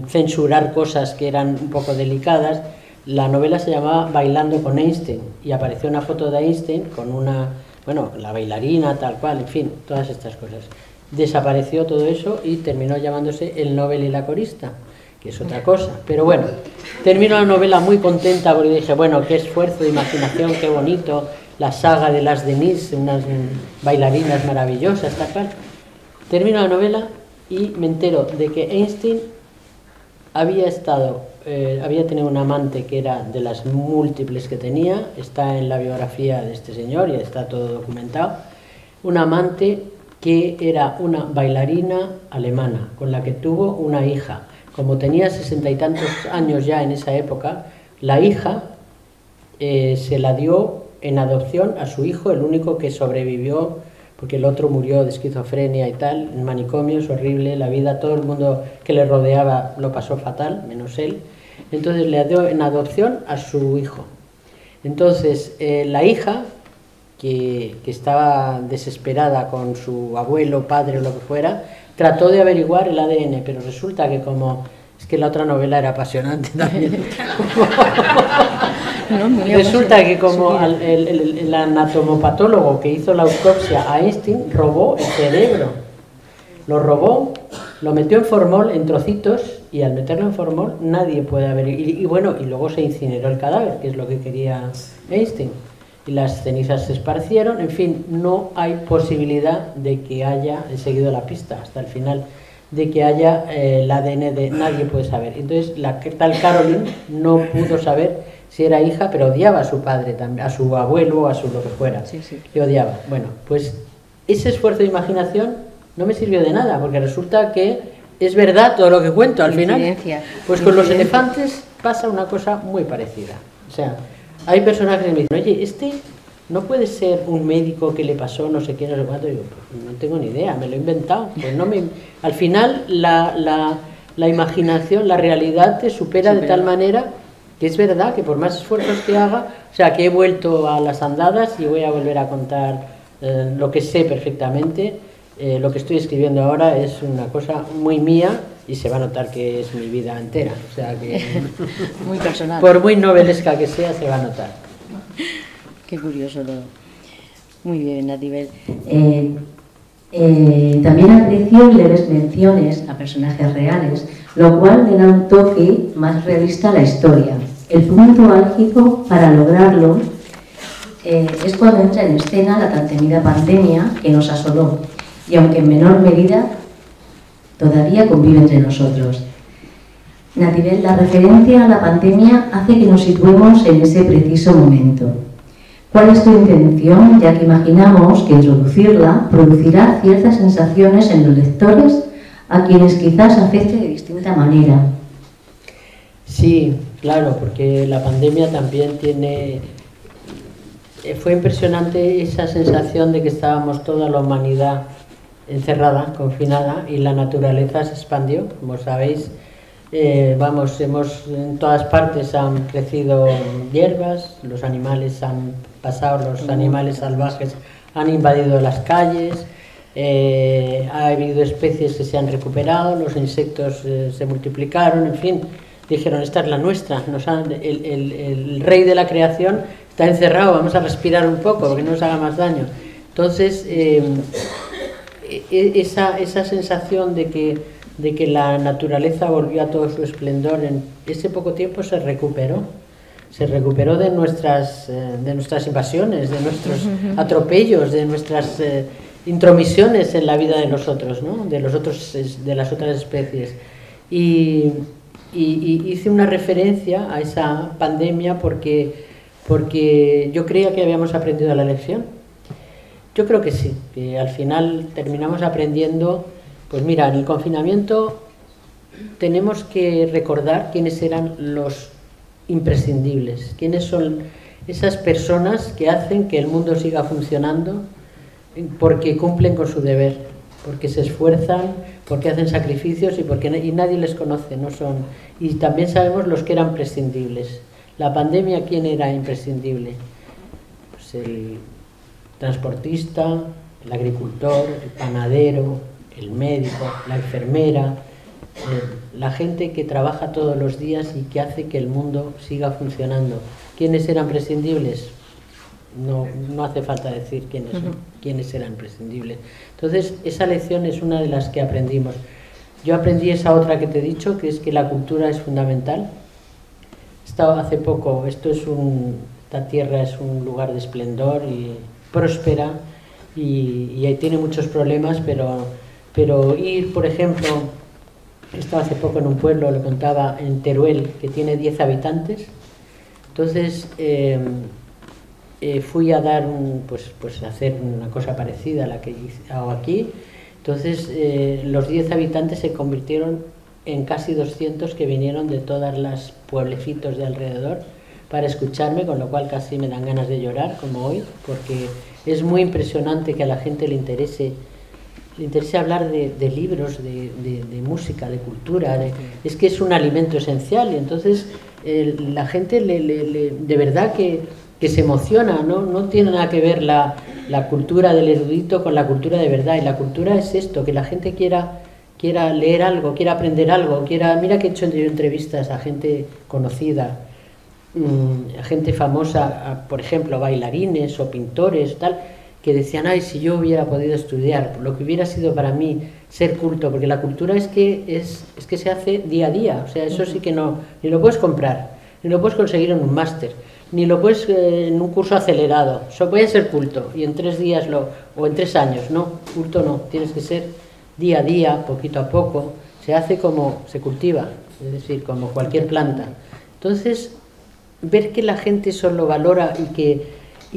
censurar cosas que eran un poco delicadas. La novela se llamaba Bailando con Einstein y apareció una foto de Einstein con la bailarina, tal cual, en fin, todas estas cosas. Desapareció todo eso y terminó llamándose El Nobel y la corista, que es otra cosa. Pero bueno, termino la novela muy contenta porque dije, bueno, qué esfuerzo de imaginación, qué bonito, la saga de las Denise, unas bailarinas maravillosas, tal cual. Termino la novela y me entero de que Einstein había tenido un amante que era de las múltiples que tenía, está en la biografía de este señor y está todo documentado, un amante que era una bailarina alemana, con la que tuvo una hija. Como tenía 60 y tantos años ya en esa época, la hija se la dio en adopción a su hijo, el único que sobrevivió, porque el otro murió de esquizofrenia y tal, en manicomios, horrible, la vida, todo el mundo que le rodeaba lo pasó fatal, menos él. Entonces le dio en adopción a su hijo. Entonces la hija, que estaba desesperada con su abuelo, padre o lo que fuera, trató de averiguar el ADN, pero resulta que como... Es que la otra novela era apasionante también. Resulta que como el anatomopatólogo que hizo la autopsia a Einstein robó el cerebro. Lo robó, lo metió en formol, en trocitos, y al meterlo en formol nadie puede averiguar. Y bueno, y luego se incineró el cadáver, que es lo que quería Einstein. Y las cenizas se esparcieron, en fin, no hay posibilidad de que haya, he seguido la pista hasta el final, de que haya el ADN de nadie puede saber. Entonces la tal Caroline no pudo saber si era hija, pero odiaba a su padre también, a su abuelo, a su lo que fuera. Sí, sí. Le odiaba. Bueno, pues ese esfuerzo de imaginación no me sirvió de nada, porque resulta que es verdad todo lo que cuento al final. Pues con los elefantes pasa una cosa muy parecida. O sea, hay personajes que me dicen, oye, este no puede ser un médico que le pasó no sé qué, no sé cuánto. Y digo, pues no tengo ni idea, me lo he inventado. Pues no me... Al final la imaginación, la realidad te supera de tal manera que es verdad que por más esfuerzos que haga, o sea, que he vuelto a las andadas y voy a volver a contar lo que sé perfectamente. Lo que estoy escribiendo ahora es una cosa muy mía y se va a notar que es mi vida entera. O sea que muy personal. Por muy novelesca que sea, se va a notar. Qué curioso todo. Muy bien, Natibel. También aprecio leves menciones a personajes reales, lo cual le da un toque más realista a la historia. El punto álgido para lograrlo es cuando entra en escena la tan temida pandemia que nos asoló, y aunque en menor medida todavía convive entre nosotros. Natibel, la referencia a la pandemia hace que nos situemos en ese preciso momento. ¿Cuál es tu intención, ya que imaginamos que introducirla producirá ciertas sensaciones en los lectores a quienes quizás afecte de distinta manera? Sí, claro, porque la pandemia también tiene... Fue impresionante esa sensación de que estábamos toda la humanidad encerrada, confinada, y la naturaleza se expandió, como sabéis. En todas partes han crecido hierbas, los animales han pasado, los animales salvajes han invadido las calles, ha habido especies que se han recuperado, los insectos se multiplicaron, en fin, dijeron, esta es la nuestra, el rey de la creación está encerrado, vamos a respirar un poco, que no nos haga más daño. Entonces, esa sensación de que la naturaleza volvió a todo su esplendor en ese poco tiempo se recuperó de nuestras invasiones, de nuestros atropellos, de nuestras intromisiones en la vida de nosotros, ¿no? de las otras especies. Y hice una referencia a esa pandemia porque yo creía que habíamos aprendido la lección. Yo creo que sí, que al final terminamos aprendiendo. Pues mira, en el confinamiento tenemos que recordar quiénes eran los imprescindibles, quiénes son esas personas que hacen que el mundo siga funcionando porque cumplen con su deber, porque se esfuerzan, porque hacen sacrificios y nadie les conoce, no son. Y también sabemos los que eran prescindibles. La pandemia, ¿quién era imprescindible? Pues el transportista, el agricultor, el panadero, el médico, la enfermera, la gente que trabaja todos los días y que hace que el mundo siga funcionando. ¿Quiénes eran prescindibles? No hace falta decir quiénes eran prescindibles. Entonces, esa lección es una de las que aprendimos. Yo aprendí esa otra que te he dicho, que es que la cultura es fundamental. Estaba hace poco, esta tierra es un lugar de esplendor y próspera y ahí tiene muchos problemas, pero ir, por ejemplo, estaba hace poco en un pueblo, lo contaba, en Teruel, que tiene 10 habitantes. Entonces fui a dar hacer una cosa parecida a la que hago aquí. Entonces los 10 habitantes se convirtieron en casi 200 que vinieron de todas las pueblecitos de alrededor para escucharme, con lo cual casi me dan ganas de llorar, como hoy, porque es muy impresionante que a la gente le interese le interese hablar de libros, de música, de cultura, es que es un alimento esencial y entonces la gente de verdad que se emociona, no tiene nada que ver la cultura del erudito con la cultura de verdad, y la cultura es esto, que la gente quiera leer algo, quiera aprender algo, mira que he hecho yo entrevistas a gente conocida, a gente famosa, por ejemplo bailarines o pintores, tal, que decían, ay, si yo hubiera podido estudiar, lo que hubiera sido para mí ser culto, porque la cultura es que se hace día a día, o sea, eso sí que no, ni lo puedes comprar, ni lo puedes conseguir en un máster, ni lo puedes en un curso acelerado, eso puede ser culto, y en 3 días o en 3 años, no, culto no, tienes que ser día a día, poquito a poco, se hace como se cultiva, es decir, como cualquier planta. Entonces, ver que la gente eso lo valora y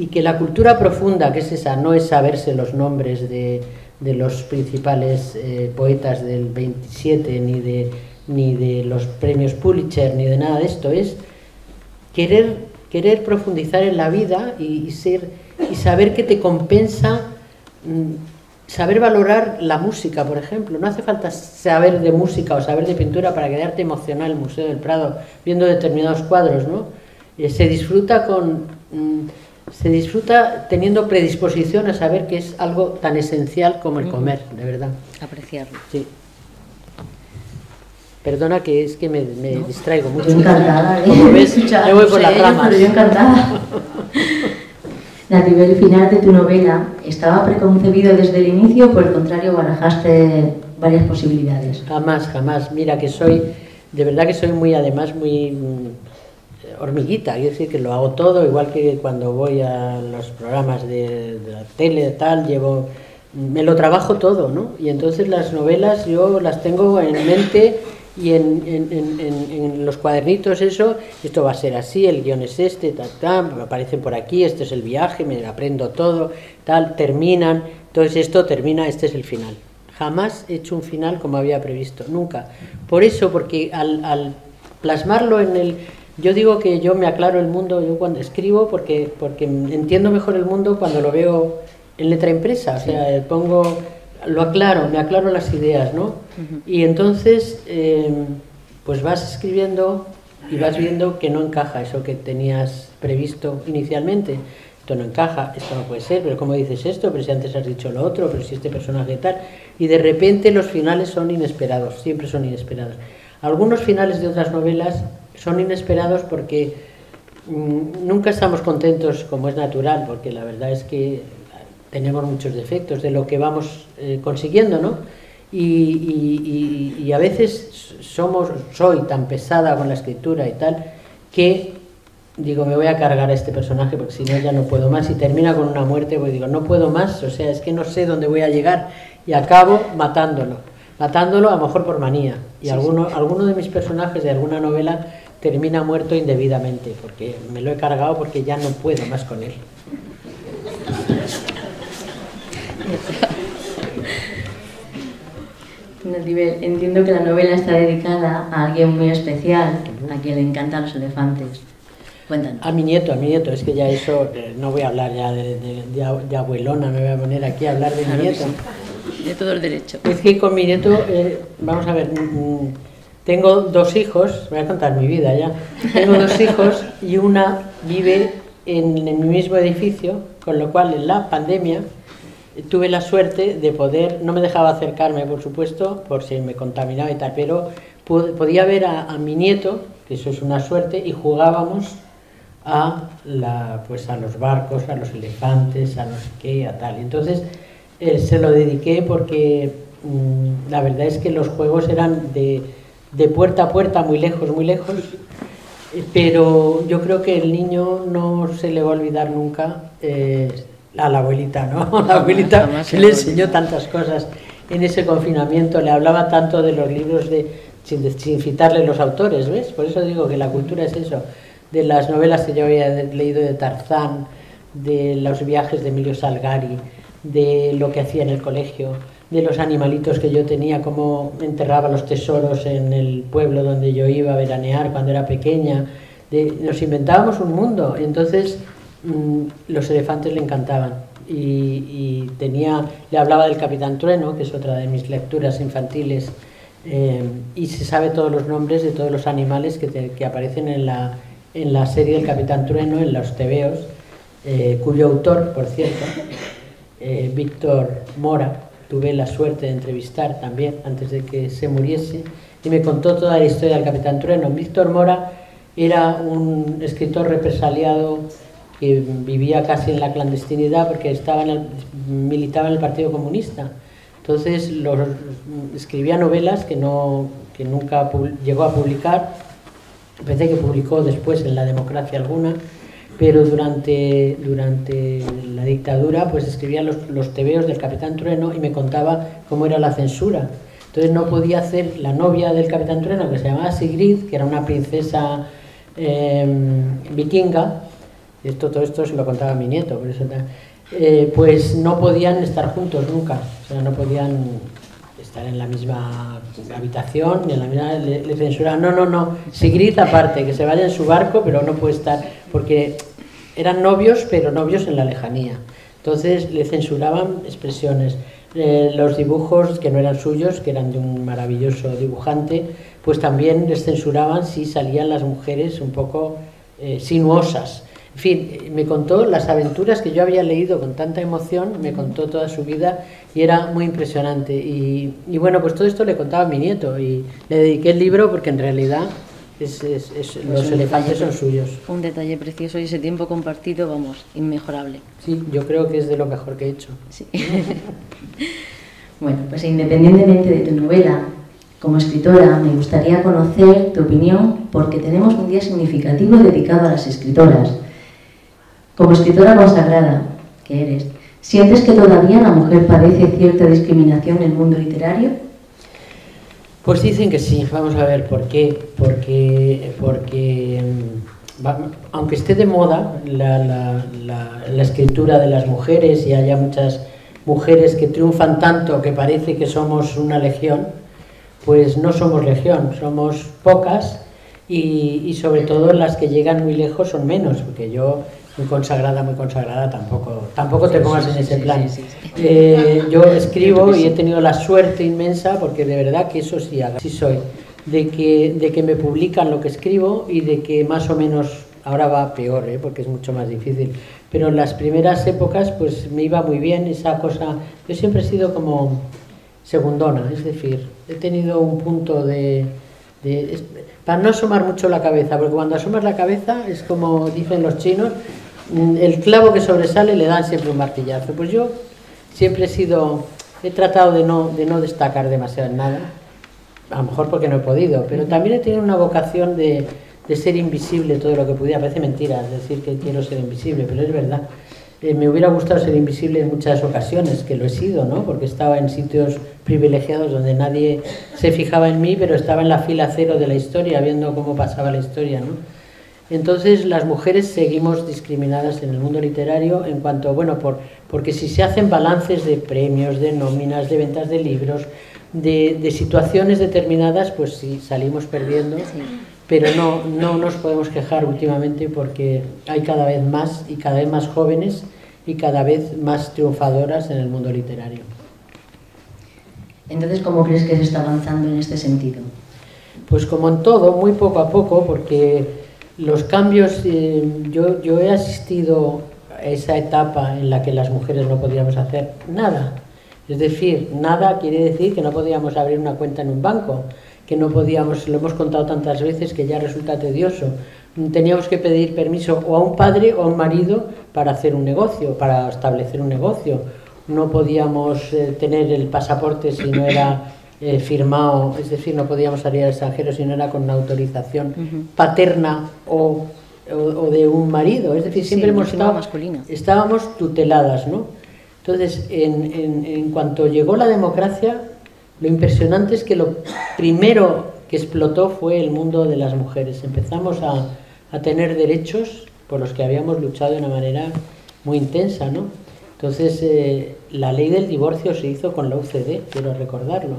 que la cultura profunda, que es esa, no es saberse los nombres de los principales poetas del 27, ni de los premios Pulitzer, ni de nada de esto, es querer profundizar en la vida y saber que te compensa, saber valorar la música, por ejemplo. No hace falta saber de música o saber de pintura para quedarte emocional en el Museo del Prado viendo determinados cuadros, ¿no? Se disfruta teniendo predisposición a saber que es algo tan esencial como el comer, de verdad. Apreciarlo. Sí. Perdona que es que me distraigo mucho. Yo encantada. Como ves, me voy por las ramas. Pero yo encantada. Natividad, el final de tu novela estaba preconcebido desde el inicio, o por el contrario barajaste varias posibilidades. Jamás. Mira que de verdad que soy muy hormiguita, es decir, que lo hago todo, igual que cuando voy a los programas de la tele, tal, me lo trabajo todo, ¿no? Y entonces las novelas yo las tengo en mente y en los cuadernitos, esto va a ser así, el guión es este, me aparecen por aquí, este es el viaje, me aprendo todo, tal, terminan, entonces esto termina, este es el final. Jamás he hecho un final como había previsto, nunca. Por eso, porque al plasmarlo yo digo que yo me aclaro el mundo, yo cuando escribo, porque entiendo mejor el mundo cuando lo veo en letra impresa, o sea, me aclaro las ideas, ¿no? Y entonces, pues vas escribiendo y vas viendo que no encaja eso que tenías previsto inicialmente. Esto no encaja, esto no puede ser, pero ¿cómo dices esto? Pero si antes has dicho lo otro, pero si este personaje tal... Y de repente los finales son inesperados, siempre son inesperados. Algunos finales de otras novelas son inesperados porque nunca estamos contentos como es natural, porque la verdad es que tenemos muchos defectos de lo que vamos consiguiendo, ¿no? Y a veces soy tan pesada con la escritura y tal, que digo, me voy a cargar a este personaje porque si no ya no puedo más, y termina con una muerte, pues digo, no puedo más, o sea, es que no sé dónde voy a llegar, y acabo matándolo a lo mejor por manía, y alguno de mis personajes de alguna novela termina muerto indebidamente, porque me lo he cargado porque ya no puedo más con él. Entiendo que la novela está dedicada a alguien muy especial, a quien le encantan los elefantes. Cuéntanos. A mi nieto, es que ya eso, no voy a hablar ya de abuelona, me voy a poner aquí a hablar de mi nieto. Sí. De todo el derecho. Es que con mi nieto, vamos a ver, tengo 2 hijos, voy a contar mi vida ya, tengo 2 hijos y una vive en mi mismo edificio, con lo cual en la pandemia tuve la suerte de poder, no me dejaba acercarme por supuesto, por si me contaminaba y tal, pero podía ver a mi nieto, que eso es una suerte, y jugábamos a los barcos, a los elefantes, a no sé qué, a tal. Entonces se lo dediqué porque la verdad es que los juegos eran de puerta a puerta, muy lejos, pero yo creo que el niño no se le va a olvidar nunca a la abuelita, ¿no? La abuelita le enseñó tantas cosas en ese confinamiento, le hablaba tanto de los libros sin citarle los autores, ¿ves? Por eso digo que la cultura es eso, de las novelas que yo había leído de Tarzán, de los viajes de Emilio Salgari, de lo que hacía en el colegio, de los animalitos que yo tenía, cómo enterraba los tesoros en el pueblo donde yo iba a veranear cuando era pequeña. Nos inventábamos un mundo, entonces los elefantes le encantaban. y le hablaba del Capitán Trueno, que es otra de mis lecturas infantiles, y se sabe todos los nombres de todos los animales que aparecen en la serie del Capitán Trueno, en los tebeos, cuyo autor, por cierto, Víctor Mora, tuve la suerte de entrevistar también antes de que se muriese, y me contó toda la historia del Capitán Trueno. Víctor Mora era un escritor represaliado que vivía casi en la clandestinidad porque militaba en el Partido Comunista. Entonces escribía novelas que nunca llegó a publicar. Pensé que publicó después en La Democracia alguna, pero durante la dictadura pues escribía los tebeos del Capitán Trueno y me contaba cómo era la censura. Entonces no podía hacer la novia del Capitán Trueno, que se llamaba Sigrid, que era una princesa vikinga. Todo esto se lo contaba a mi nieto, por eso pues no podían estar juntos nunca, o sea, no podían estar en la misma habitación, ni en la misma, le censuraban, no, Sigrid aparte, que se vaya en su barco, pero no puede estar, porque eran novios, pero novios en la lejanía. Entonces le censuraban expresiones, los dibujos que no eran suyos, que eran de un maravilloso dibujante, pues también les censuraban si salían las mujeres un poco sinuosas. En fin, me contó las aventuras que yo había leído con tanta emoción, me contó toda su vida y era muy impresionante. Y bueno, pues todo esto le contaba a mi nieto y le dediqué el libro porque en realidad los elefantes son suyos. Un detalle precioso y ese tiempo compartido, vamos, inmejorable. Sí, yo creo que es de lo mejor que he hecho. Sí. Bueno, pues independientemente de tu novela, como escritora, me gustaría conocer tu opinión porque tenemos un día significativo dedicado a las escritoras. Como escritora consagrada que eres, ¿sientes que todavía la mujer padece cierta discriminación en el mundo literario? Pues dicen que sí. Vamos a ver por qué. Porque aunque esté de moda la escritura de las mujeres y haya muchas mujeres que triunfan tanto que parece que somos una legión, pues no somos legión, somos pocas y sobre todo las que llegan muy lejos son menos, porque yo muy consagrada, tampoco te pongas en ese plan. Yo escribo y he tenido la suerte inmensa, porque de verdad que eso sí soy, de que me publican lo que escribo y de que más o menos, ahora va peor, porque es mucho más difícil, pero en las primeras épocas pues me iba muy bien esa cosa. Yo siempre he sido como segundona, es decir, he tenido un punto para no asomar mucho la cabeza, porque cuando asomas la cabeza es como dicen los chinos, el clavo que sobresale le dan siempre un martillazo. Pues yo siempre he tratado de no destacar demasiado en nada, a lo mejor porque no he podido, pero también he tenido una vocación de ser invisible todo lo que pudiera. Parece mentira decir que quiero ser invisible, pero es verdad. Me hubiera gustado ser invisible en muchas ocasiones, que lo he sido, ¿no? Porque estaba en sitios privilegiados donde nadie se fijaba en mí, pero estaba en la fila cero de la historia, viendo cómo pasaba la historia, ¿no? Entonces las mujeres seguimos discriminadas en el mundo literario en cuanto, bueno, porque si se hacen balances de premios, de nóminas, de ventas de libros, de situaciones determinadas, pues sí, salimos perdiendo. Sí. Pero no nos podemos quejar últimamente porque hay cada vez más y cada vez más jóvenes y cada vez más triunfadoras en el mundo literario. Entonces, ¿cómo crees que se está avanzando en este sentido? Pues como en todo, muy poco a poco, porque los cambios, yo he asistido a esa etapa en la que las mujeres no podíamos hacer nada. Es decir, nada quiere decir que no podíamos abrir una cuenta en un banco, que no podíamos, lo hemos contado tantas veces que ya resulta tedioso. Teníamos que pedir permiso o a un padre o a un marido para hacer un negocio, para establecer un negocio. No podíamos tener el pasaporte si no era firmado, es decir, no podíamos salir al extranjero si no era con una autorización paterna o de un marido. Es decir, siempre hemos estado, estábamos tuteladas, ¿no? Entonces, en cuanto llegó la democracia, lo impresionante es que lo primero que explotó fue el mundo de las mujeres. Empezamos a tener derechos por los que habíamos luchado de una manera muy intensa, ¿no? Entonces, la ley del divorcio se hizo con la UCD, quiero recordarlo.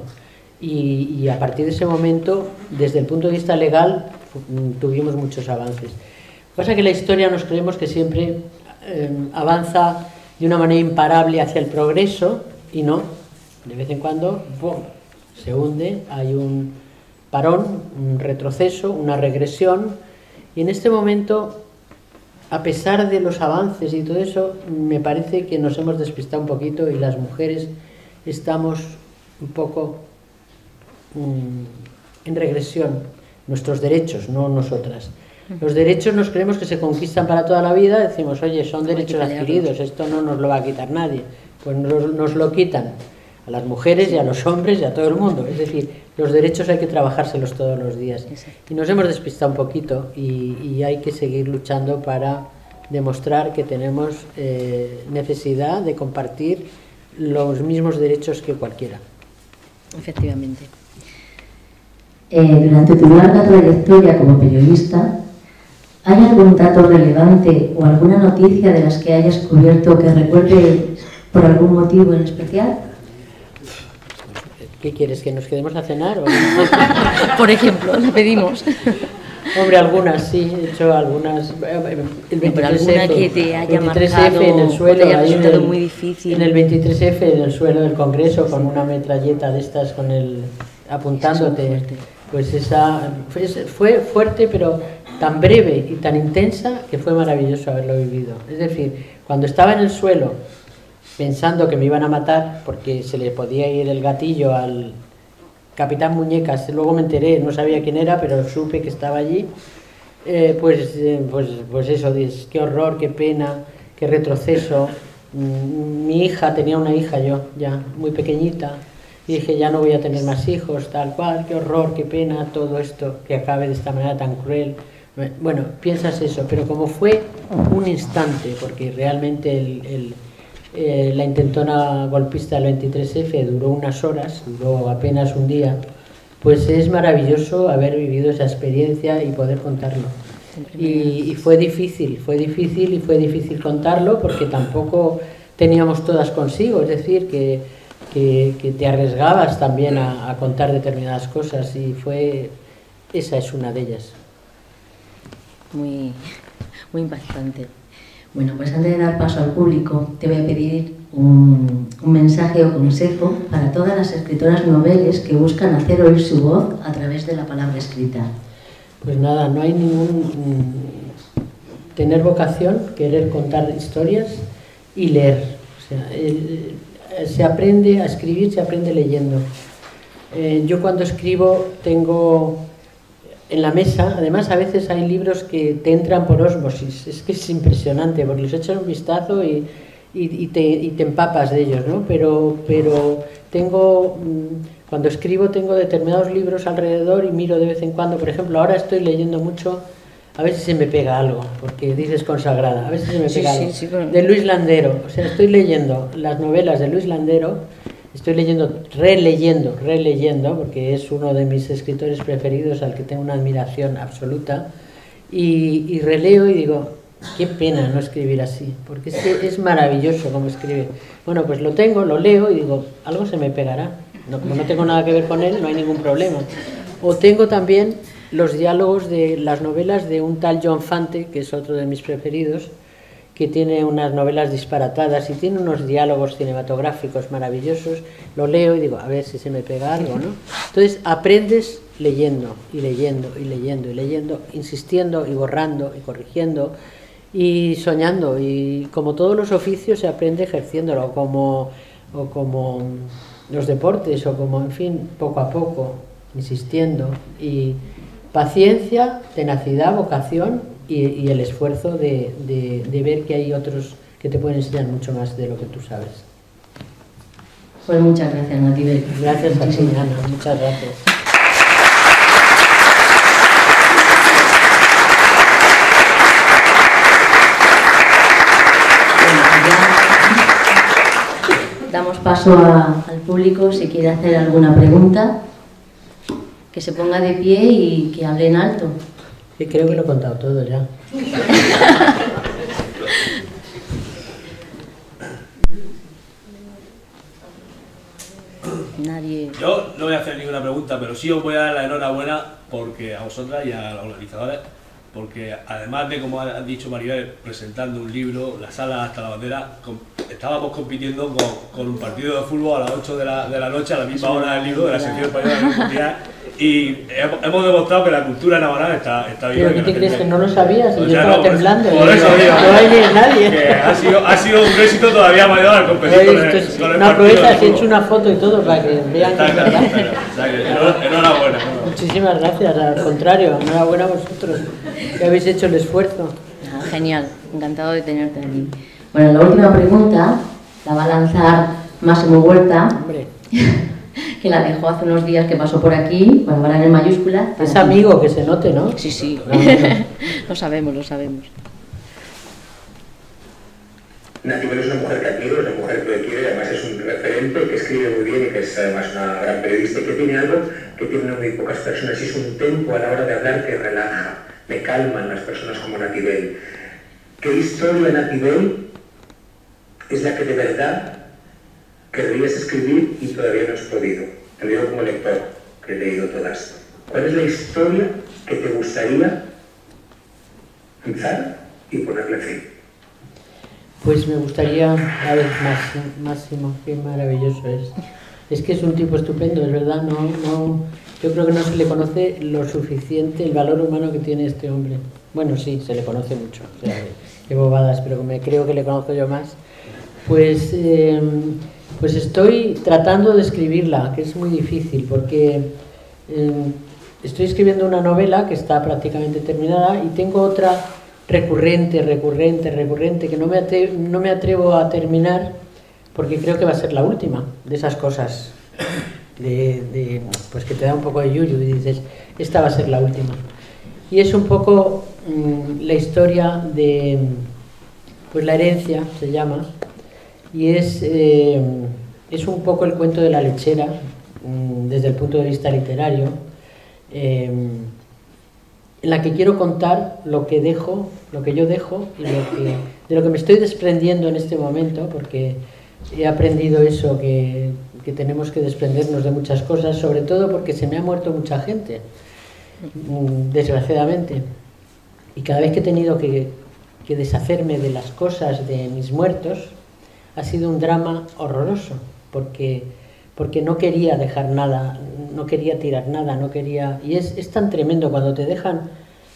Y a partir de ese momento, desde el punto de vista legal, tuvimos muchos avances. Lo que pasa es que la historia nos creemos que siempre avanza de una manera imparable hacia el progreso, y no, de vez en cuando ¡pum!, se hunde, hay un parón, un retroceso, una regresión, y en este momento, a pesar de los avances y todo eso, me parece que nos hemos despistado un poquito y las mujeres estamos un poco en regresión. Nuestros derechos, no nosotras. Los derechos nos creemos que se conquistan para toda la vida, decimos, oye, son derechos adquiridos, esto no nos lo va a quitar nadie. Pues nos lo quitan a las mujeres y a los hombres y a todo el mundo. Es decir, los derechos hay que trabajárselos todos los días. Y nos hemos despistado un poquito y hay que seguir luchando para demostrar que tenemos necesidad de compartir los mismos derechos que cualquiera. Efectivamente. Durante tu larga trayectoria como periodista, ¿hay algún dato relevante o alguna noticia de las que hayas cubierto que recuerdes por algún motivo en especial? ¿Qué quieres? ¿Que nos quedemos a cenar? ¿O? Por ejemplo, le pedimos. Hombre, algunas sí, he hecho algunas. El 23F, que te haya 23F marcado, en el suelo, te haya ahí resultado muy difícil. En el 23F en el suelo del Congreso con una metralleta de estas con el apuntándote. Pues esa fue fuerte, pero tan breve y tan intensa que fue maravilloso haberlo vivido. Es decir, cuando estaba en el suelo pensando que me iban a matar porque se le podía ir el gatillo al Capitán Muñecas, luego me enteré, no sabía quién era, pero supe que estaba allí, pues eso, qué horror, qué pena, qué retroceso. Mi hija, tenía una hija yo, ya muy pequeñita, y dije, ya no voy a tener más hijos, tal cual, qué horror, qué pena, todo esto que acabe de esta manera tan cruel. Bueno, piensas eso, pero como fue un instante, porque realmente la intentona golpista del 23F duró unas horas, duró apenas un día, pues es maravilloso haber vivido esa experiencia y poder contarlo. Y fue difícil contarlo porque tampoco teníamos todas consigo, es decir, que te arriesgabas también a contar determinadas cosas y esa es una de ellas. Muy impactante. Bueno, pues antes de dar paso al público, te voy a pedir un mensaje o consejo para todas las escritoras noveles que buscan hacer oír su voz a través de la palabra escrita. Pues nada, no hay tener vocación, querer contar historias y leer. O sea, se aprende a escribir, se aprende leyendo. Yo cuando escribo tengo en la mesa, además a veces hay libros que te entran por ósmosis, es que es impresionante, porque les echas un vistazo y te empapas de ellos, ¿no? Pero cuando escribo tengo determinados libros alrededor y miro de vez en cuando, por ejemplo, ahora estoy leyendo mucho, a ver si se me pega algo, porque dices consagrada, a ver si se me pega algo, de Luis Landero. O sea, estoy leyendo las novelas de Luis Landero, estoy releyendo, porque es uno de mis escritores preferidos al que tengo una admiración absoluta, y releo y digo, qué pena no escribir así, porque es maravilloso cómo escribe. Bueno, pues lo leo y digo, algo se me pegará. No, como no tengo nada que ver con él, no hay ningún problema. O tengo también los diálogos de las novelas de un tal John Fante, que es otro de mis preferidos, que tiene unas novelas disparatadas y tiene unos diálogos cinematográficos maravillosos. Lo leo y digo, a ver si se me pega algo, ¿no? Entonces aprendes leyendo, insistiendo y borrando y corrigiendo y soñando. Y como todos los oficios se aprende ejerciéndolo, o como los deportes, o como, en fin, poco a poco, insistiendo. Y paciencia, tenacidad, vocación y el esfuerzo de ver que hay otros que te pueden enseñar mucho más de lo que tú sabes. Pues muchas gracias, Natibel. Gracias a ti, Ana. Muchas gracias. Damos paso al público si quiere hacer alguna pregunta, que se ponga de pie y que hable en alto. Sí, creo que lo he contado todo ya. Nadie. Yo no voy a hacer ninguna pregunta, pero sí os voy a dar la enhorabuena porque a vosotras y a los organizadores, porque además de, como ha dicho Maribel, presentando un libro, la sala hasta la bandera, estábamos compitiendo con un partido de fútbol a las 8 de la noche, a la misma hora del libro de la sección española del mundial, y hemos demostrado que la cultura navarra está viva. ¿Pero qué te crees? ¿Que no lo sabías? Y O yo sea, estaba no, temblando. por eso digo, no hay ni nadie. que ha sido un éxito todavía mayor al competir con el Una partido proeza, de si he hecho fútbol. una foto y todo para que vean que Está es claro, verdad. está claro. O sea, que enhorabuena. Muchísimas gracias, al contrario, enhorabuena a vosotros, que habéis hecho el esfuerzo. Ah, genial, encantado de tenerte aquí. Bueno, la última pregunta la va a lanzar Máximo Huerta, Hombre, que la dejó hace unos días, que pasó por aquí, bueno, van en mayúscula. es amigo, que se note, ¿no? Sí, sí, lo sabemos, lo sabemos. Natibel es una mujer que admiro, es una mujer que quiere, además es un referente, que escribe muy bien y que es además una gran periodista y que tiene algo que tienen muy pocas personas y es un tempo a la hora de hablar que relaja, me calman las personas como Natibel. ¿Qué historia, Natibel, es la que de verdad querrías escribir y todavía no has podido? Te lo digo como lector, que he leído todas. ¿Cuál es la historia que te gustaría empezar y ponerle fin? Pues me gustaría, a ver, Máximo, qué maravilloso es. Es que es un tipo estupendo, es verdad, yo creo que no se le conoce lo suficiente el valor humano que tiene este hombre. Bueno, sí, se le conoce mucho, o sea, qué bobadas, pero creo que le conozco yo más. Pues estoy tratando de escribirla, que es muy difícil, porque estoy escribiendo una novela que está prácticamente terminada y tengo otra recurrente, que no me atrevo a terminar, porque creo que va a ser la última de esas cosas, pues que te da un poco de yuyu y dices, esta va a ser la última. Y es un poco la historia de, pues la herencia se llama, y es un poco el cuento de la lechera, desde el punto de vista literario, en la que quiero contar lo que yo dejo y de lo que me estoy desprendiendo en este momento, porque he aprendido eso, que tenemos que desprendernos de muchas cosas, sobre todo porque se me ha muerto mucha gente, desgraciadamente, y cada vez que he tenido que deshacerme de las cosas de mis muertos, ha sido un drama horroroso, porque no quería dejar nada, no quería tirar nada, y es tan tremendo cuando te dejan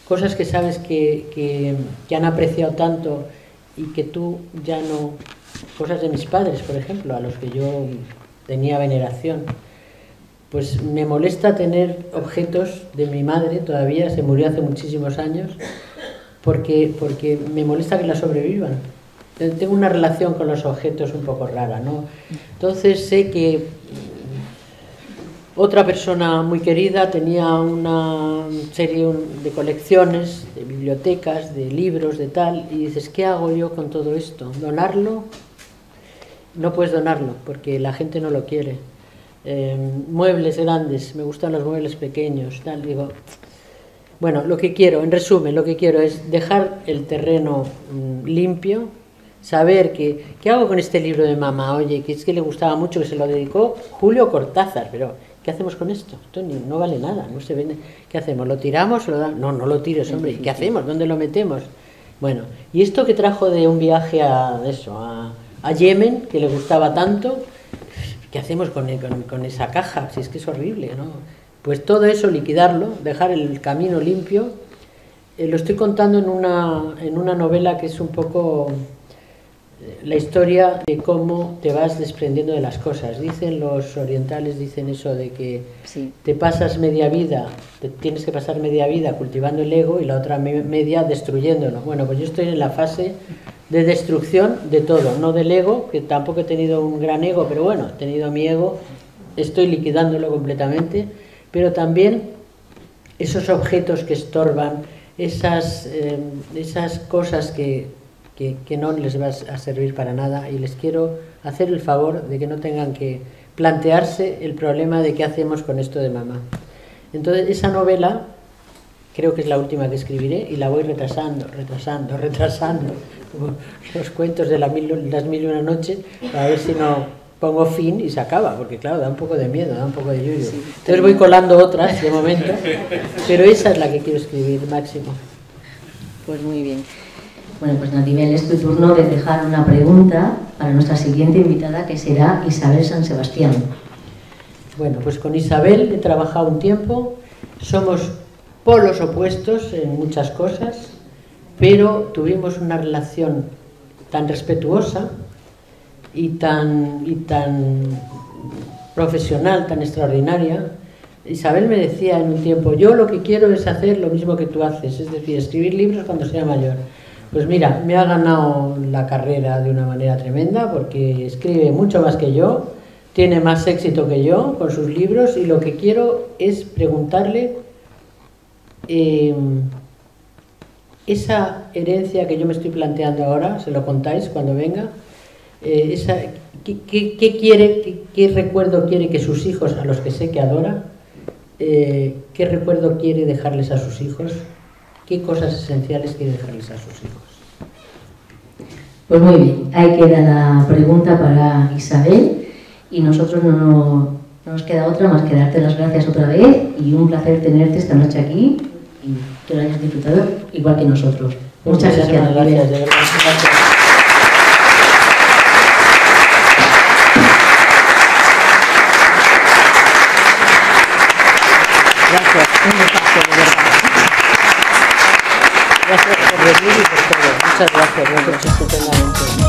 cosas que sabes que han apreciado tanto y que tú ya no, cosas de mis padres, por ejemplo, a los que yo tenía veneración. Pues me molesta tener objetos de mi madre, todavía se murió hace muchísimos años, porque me molesta que la sobrevivan. Tengo una relación con los objetos un poco rara, ¿no? Entonces sé que otra persona muy querida tenía una serie de colecciones, de bibliotecas, de libros, de tal, y dices, ¿qué hago yo con todo esto? ¿Donarlo? No puedes donarlo, porque la gente no lo quiere. Muebles grandes, me gustan los muebles pequeños, tal, digo... Bueno, lo que quiero, en resumen, lo que quiero es dejar el terreno limpio, saber ¿qué hago con este libro de mamá? Oye, que es que le gustaba mucho, que se lo dedicó Julio Cortázar, pero ¿qué hacemos con esto? Esto no vale nada, no se vende. ¿Qué hacemos? ¿Lo tiramos o lo damos? No lo tires, hombre. ¿Y qué hacemos? ¿Dónde lo metemos? Bueno, y esto que trajo de un viaje a Yemen, que le gustaba tanto, ¿qué hacemos con esa caja? Si es que es horrible, ¿no? Pues todo eso, liquidarlo, dejar el camino limpio. Lo estoy contando en una novela que es un poco la historia de cómo te vas desprendiendo de las cosas. Dicen los orientales, dicen eso de que Sí. te pasas media vida, tienes que pasar media vida cultivando el ego y la otra media destruyéndolo. Bueno, pues yo estoy en la fase de destrucción de todo, no del ego, que tampoco he tenido un gran ego, pero bueno, he tenido mi ego, estoy liquidándolo completamente, pero también esos objetos que estorban, esas cosas que no les va a servir para nada, y les quiero hacer el favor de que no tengan que plantearse el problema de qué hacemos con esto de mamá. Entonces esa novela creo que es la última que escribiré y la voy retrasando, como los cuentos de las mil y una noches, para ver si no pongo fin y se acaba, porque claro, da un poco de miedo, da un poco de yuyu. Sí, entonces voy colando otras de momento, pero esa es la que quiero escribir, Máximo. Pues muy bien. Bueno, pues Natibel, es tu turno de dejar una pregunta para nuestra siguiente invitada, que será Isabel San Sebastián. Bueno, pues con Isabel he trabajado un tiempo, somos polos opuestos en muchas cosas, pero tuvimos una relación tan respetuosa y tan profesional, tan extraordinaria. Isabel me decía en un tiempo, yo lo que quiero es hacer lo mismo que tú haces, es decir, escribir libros cuando sea mayor. Pues mira, me ha ganado la carrera de una manera tremenda porque escribe mucho más que yo, tiene más éxito que yo con sus libros y lo que quiero es preguntarle esa herencia que yo me estoy planteando ahora, se lo contáis cuando venga, ¿qué quiere, qué recuerdo quiere que sus hijos, a los que sé que adora, qué recuerdo quiere dejarles a sus hijos, qué cosas esenciales quiere dejarles a sus hijos? Pues muy bien, ahí queda la pregunta para Isabel y nosotros no nos queda otra más que darte las gracias otra vez y un placer tenerte esta noche aquí y que lo hayas disfrutado igual que nosotros. Muchas gracias. Gracias, de verdad. Gracias. Gracias, un besazo, de verdad. Gracias por venir y por todo. Muchas gracias, lo has hecho estupendamente.